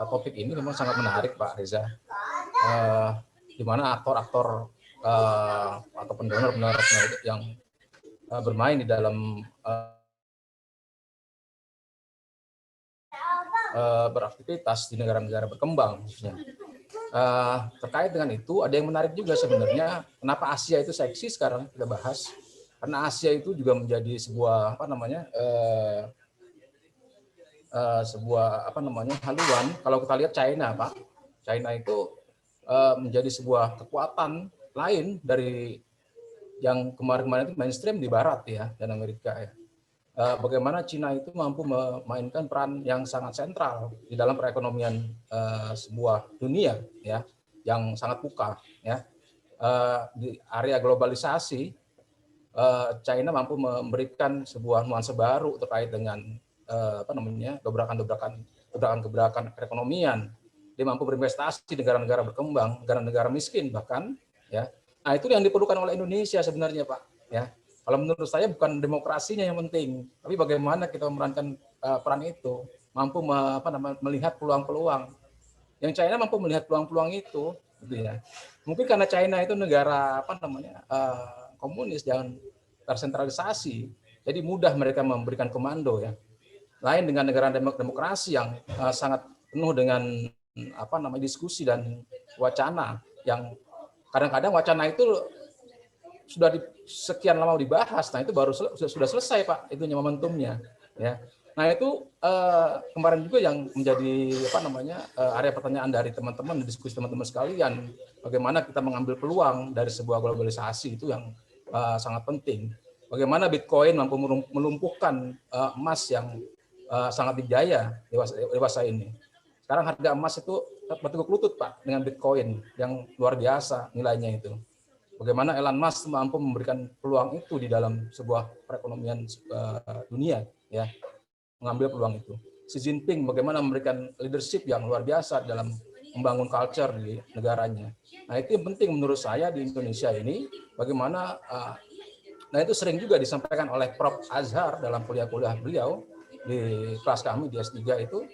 topik ini memang sangat menarik, Pak Reza. Di mana aktor-aktor atau pendonor yang bermain di dalam beraktivitas di negara-negara berkembang, khususnya. Terkait dengan itu ada yang menarik juga sebenarnya, kenapa Asia itu seksi sekarang kita bahas, karena Asia itu juga menjadi sebuah haluan. Kalau kita lihat China, Pak, China itu menjadi sebuah kekuatan lain dari yang kemarin-kemarin itu mainstream di Barat ya, dan Amerika ya. Bagaimana Cina itu mampu memainkan peran yang sangat sentral di dalam perekonomian sebuah dunia ya, yang sangat peka ya. Di area globalisasi, China mampu memberikan sebuah nuansa baru terkait dengan gebrakan perekonomian. Dia mampu berinvestasi di negara-negara berkembang, negara-negara miskin bahkan ya. Nah, itu yang diperlukan oleh Indonesia sebenarnya, Pak ya. Kalau menurut saya bukan demokrasinya yang penting, tapi bagaimana kita memerankan peran itu, mampu melihat peluang-peluang. Yang China mampu melihat peluang-peluang itu, gitu ya. Mungkin karena China itu negara komunis dan tersentralisasi, jadi mudah mereka memberikan komando ya. Lain dengan negara demokrasi yang sangat penuh dengan diskusi dan wacana yang kadang-kadang wacana itu sudah sekian lama dibahas, nah itu baru sudah selesai, Pak, itunya momentumnya ya. Nah itu kemarin juga yang menjadi area pertanyaan dari teman-teman, diskusi teman-teman sekalian, bagaimana kita mengambil peluang dari sebuah globalisasi itu yang sangat penting. Bagaimana Bitcoin mampu melumpuhkan emas yang sangat dijaya dewasa ini. Sekarang harga emas itu bertekuk lutut, Pak, dengan Bitcoin yang luar biasa nilainya itu. Bagaimana Elon Musk mampu memberikan peluang itu di dalam sebuah perekonomian dunia, ya, mengambil peluang itu. Xi Jinping bagaimana memberikan leadership yang luar biasa dalam membangun culture di negaranya. Nah itu yang penting menurut saya di Indonesia ini, bagaimana, nah itu sering juga disampaikan oleh Prof. Azhar dalam kuliah-kuliah beliau, di kelas kami di S3 itu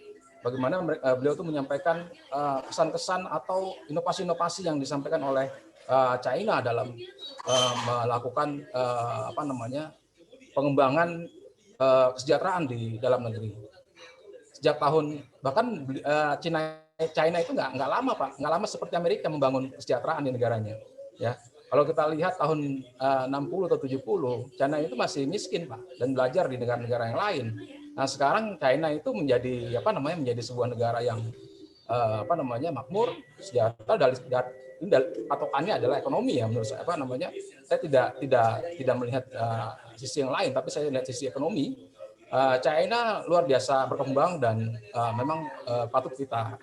bagaimana beliau itu menyampaikan kesan-kesan atau inovasi-inovasi yang disampaikan oleh China dalam melakukan pengembangan kesejahteraan di dalam negeri. Sejak tahun bahkan China itu nggak lama Pak, nggak lama seperti Amerika membangun kesejahteraan di negaranya. Ya, kalau kita lihat tahun 60 atau 70, China itu masih miskin Pak dan belajar di negara-negara yang lain. Nah sekarang China itu menjadi menjadi sebuah negara yang makmur, sejahtera, ini patokannya adalah ekonomi ya menurut saya. Saya tidak melihat sisi yang lain, tapi saya lihat sisi ekonomi. China luar biasa berkembang dan memang patut kita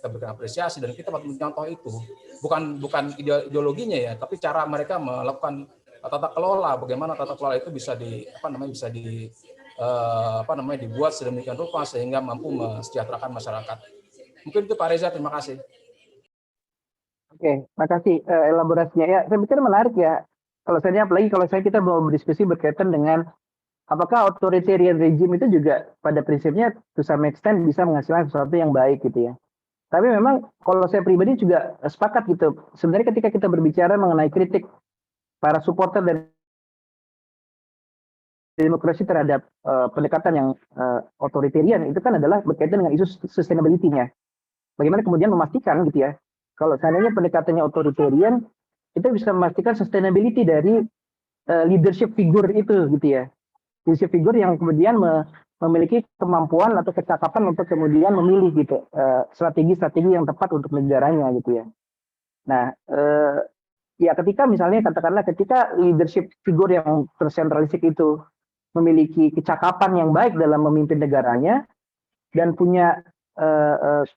berikan apresiasi dan kita patut mencontoh itu. Bukan ideologinya ya, tapi cara mereka melakukan tata kelola, bagaimana tata kelola itu bisa dibuat sedemikian rupa sehingga mampu mesejahterakan masyarakat. Mungkin itu Pak Reza, terima kasih. Oke, makasih elaborasinya ya. Saya pikir menarik ya. Kalau kita mau berdiskusi berkaitan dengan apakah authoritarian regime itu juga pada prinsipnya to some extent bisa menghasilkan sesuatu yang baik gitu ya. Tapi memang kalau saya pribadi juga sepakat gitu. Sebenarnya ketika kita berbicara mengenai kritik para supporter dari demokrasi terhadap pendekatan yang authoritarian itu kan adalah berkaitan dengan isu sustainability-nya. Bagaimana kemudian memastikan gitu ya, kalau seandainya pendekatannya authoritarian itu bisa memastikan sustainability dari leadership figure itu gitu ya. Leadership figure yang kemudian memiliki kemampuan atau kecakapan untuk kemudian memilih gitu strategi-strategi yang tepat untuk negaranya gitu ya. Nah, ya ketika leadership figure yang tersentralistik itu memiliki kecakapan yang baik dalam memimpin negaranya dan punya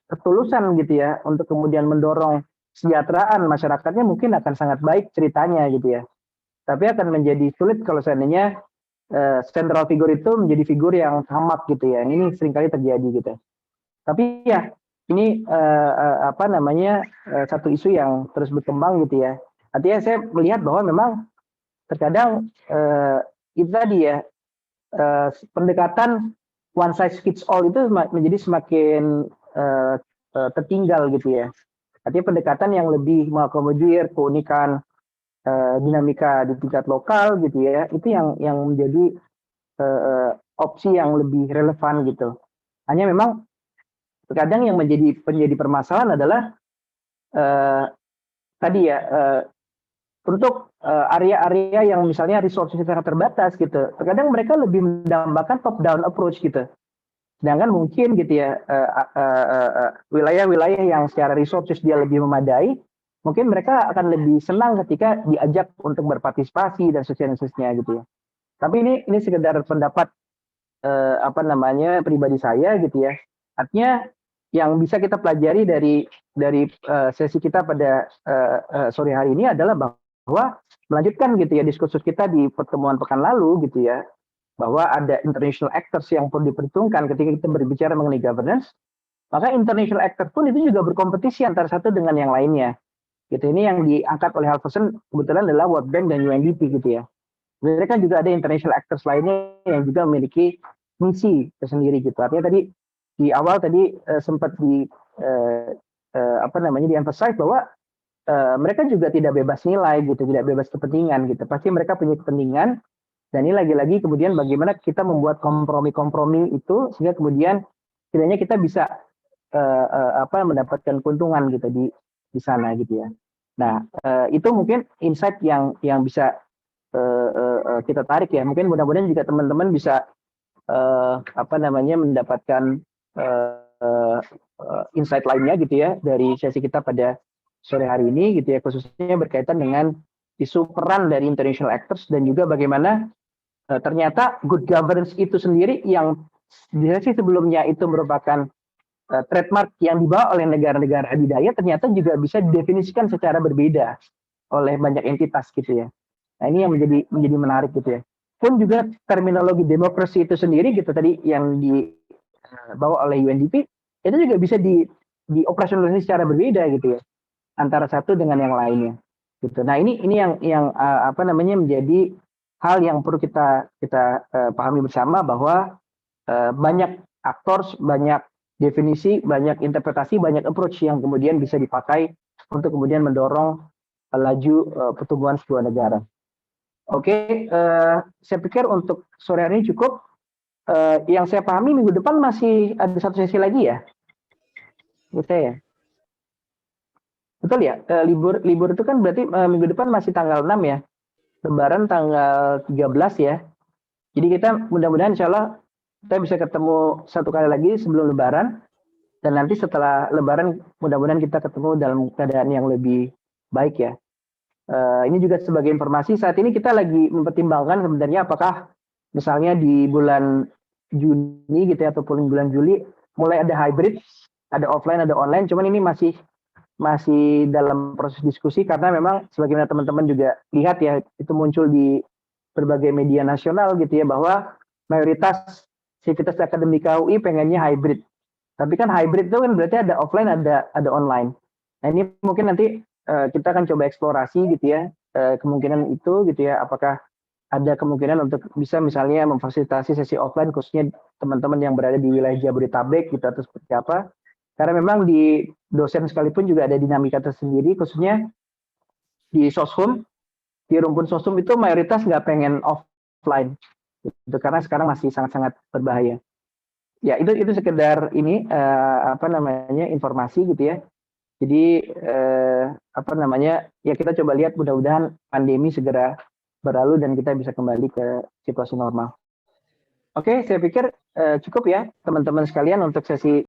ketulusan gitu ya untuk kemudian mendorong kesejahteraan masyarakatnya, mungkin akan sangat baik ceritanya gitu ya. Tapi akan menjadi sulit kalau seandainya central figure itu menjadi figur yang tamat gitu ya. Ini seringkali terjadi gitu. Tapi ya ini satu isu yang terus berkembang gitu ya. Artinya saya melihat bahwa memang terkadang itu tadi ya pendekatan one size fits all itu menjadi semakin tertinggal gitu ya. Artinya pendekatan yang lebih mengakomodir keunikan dinamika di tingkat lokal gitu ya, itu yang menjadi opsi yang lebih relevan gitu. Hanya memang terkadang yang menjadi permasalahan adalah untuk area-area yang misalnya resources sangat terbatas gitu, terkadang mereka lebih mendambakan top down approach gitu. Sedangkan mungkin gitu ya wilayah-wilayah yang secara resources dia lebih memadai, mungkin mereka akan lebih senang ketika diajak untuk berpartisipasi dan seterusnya gitu ya. Tapi ini sekedar pendapat pribadi saya gitu ya. Artinya yang bisa kita pelajari dari sesi kita pada sore hari ini adalah bahwa melanjutkan gitu ya diskursus kita di pertemuan pekan lalu gitu ya, bahwa ada international actors yang perlu diperhitungkan ketika kita berbicara mengenai governance, maka international actor pun itu juga berkompetisi antara satu dengan yang lainnya. Gitu. Ini yang diangkat oleh Halvorsen kebetulan adalah World Bank dan UNDP gitu ya. Mereka kan juga ada international actors lainnya yang juga memiliki misi tersendiri gitu. Artinya tadi di awal sempat di-emphasize bahwa mereka juga tidak bebas nilai gitu, tidak bebas kepentingan gitu. Pasti mereka punya kepentingan. Dan ini lagi-lagi kemudian bagaimana kita membuat kompromi-kompromi itu sehingga kemudian setidaknya kita bisa mendapatkan keuntungan gitu di sana gitu ya. Nah itu mungkin insight yang bisa kita tarik ya. Mungkin mudah-mudahan juga teman-teman bisa mendapatkan insight lainnya gitu ya dari sesi kita pada sore hari ini gitu ya, khususnya berkaitan dengan isu peran dari international actors dan juga bagaimana ternyata good governance itu sendiri yang di sesi sebelumnya itu merupakan trademark yang dibawa oleh negara-negara adidaya, ternyata juga bisa didefinisikan secara berbeda oleh banyak entitas gitu ya. Nah ini yang menjadi menarik gitu ya. Pun juga terminologi demokrasi itu sendiri gitu tadi yang dibawa oleh UNDP itu juga bisa dioperasionalisasi secara berbeda gitu ya antara satu dengan yang lainnya gitu. Nah ini yang menjadi hal yang perlu kita pahami bersama bahwa banyak aktor, banyak definisi, banyak interpretasi, banyak approach yang kemudian bisa dipakai untuk kemudian mendorong laju pertumbuhan sebuah negara. Oke, saya pikir untuk sore hari ini cukup. Yang saya pahami minggu depan masih ada satu sesi lagi ya, gitu ya. Betul ya, libur itu kan berarti minggu depan masih tanggal 6 ya, Lebaran tanggal 13 ya. Jadi kita mudah-mudahan insya Allah kita bisa ketemu satu kali lagi sebelum Lebaran, dan nanti setelah Lebaran mudah-mudahan kita ketemu dalam keadaan yang lebih baik ya. Ini juga sebagai informasi, saat ini kita lagi mempertimbangkan sebenarnya apakah misalnya di bulan Juni gitu ya, ataupun bulan Juli mulai ada hybrid, ada offline, ada online. Cuman ini masih dalam proses diskusi karena memang sebagaimana teman-teman juga lihat ya, itu muncul di berbagai media nasional gitu ya, bahwa mayoritas sivitas akademika UI pengennya hybrid. Tapi kan hybrid itu kan berarti ada offline, ada online. Nah ini mungkin nanti kita akan coba eksplorasi gitu ya, kemungkinan itu gitu ya, apakah ada kemungkinan untuk bisa misalnya memfasilitasi sesi offline khususnya teman-teman yang berada di wilayah Jabodetabek gitu atau seperti apa. Karena memang di dosen sekalipun juga ada dinamika tersendiri, khususnya di Soshum, di rumpun Soshum itu mayoritas nggak pengen offline, gitu, karena sekarang masih sangat-sangat berbahaya. Ya itu sekedar ini informasi gitu ya. Jadi ya kita coba lihat, mudah-mudahan pandemi segera berlalu dan kita bisa kembali ke situasi normal. Oke, saya pikir cukup ya teman-teman sekalian untuk sesi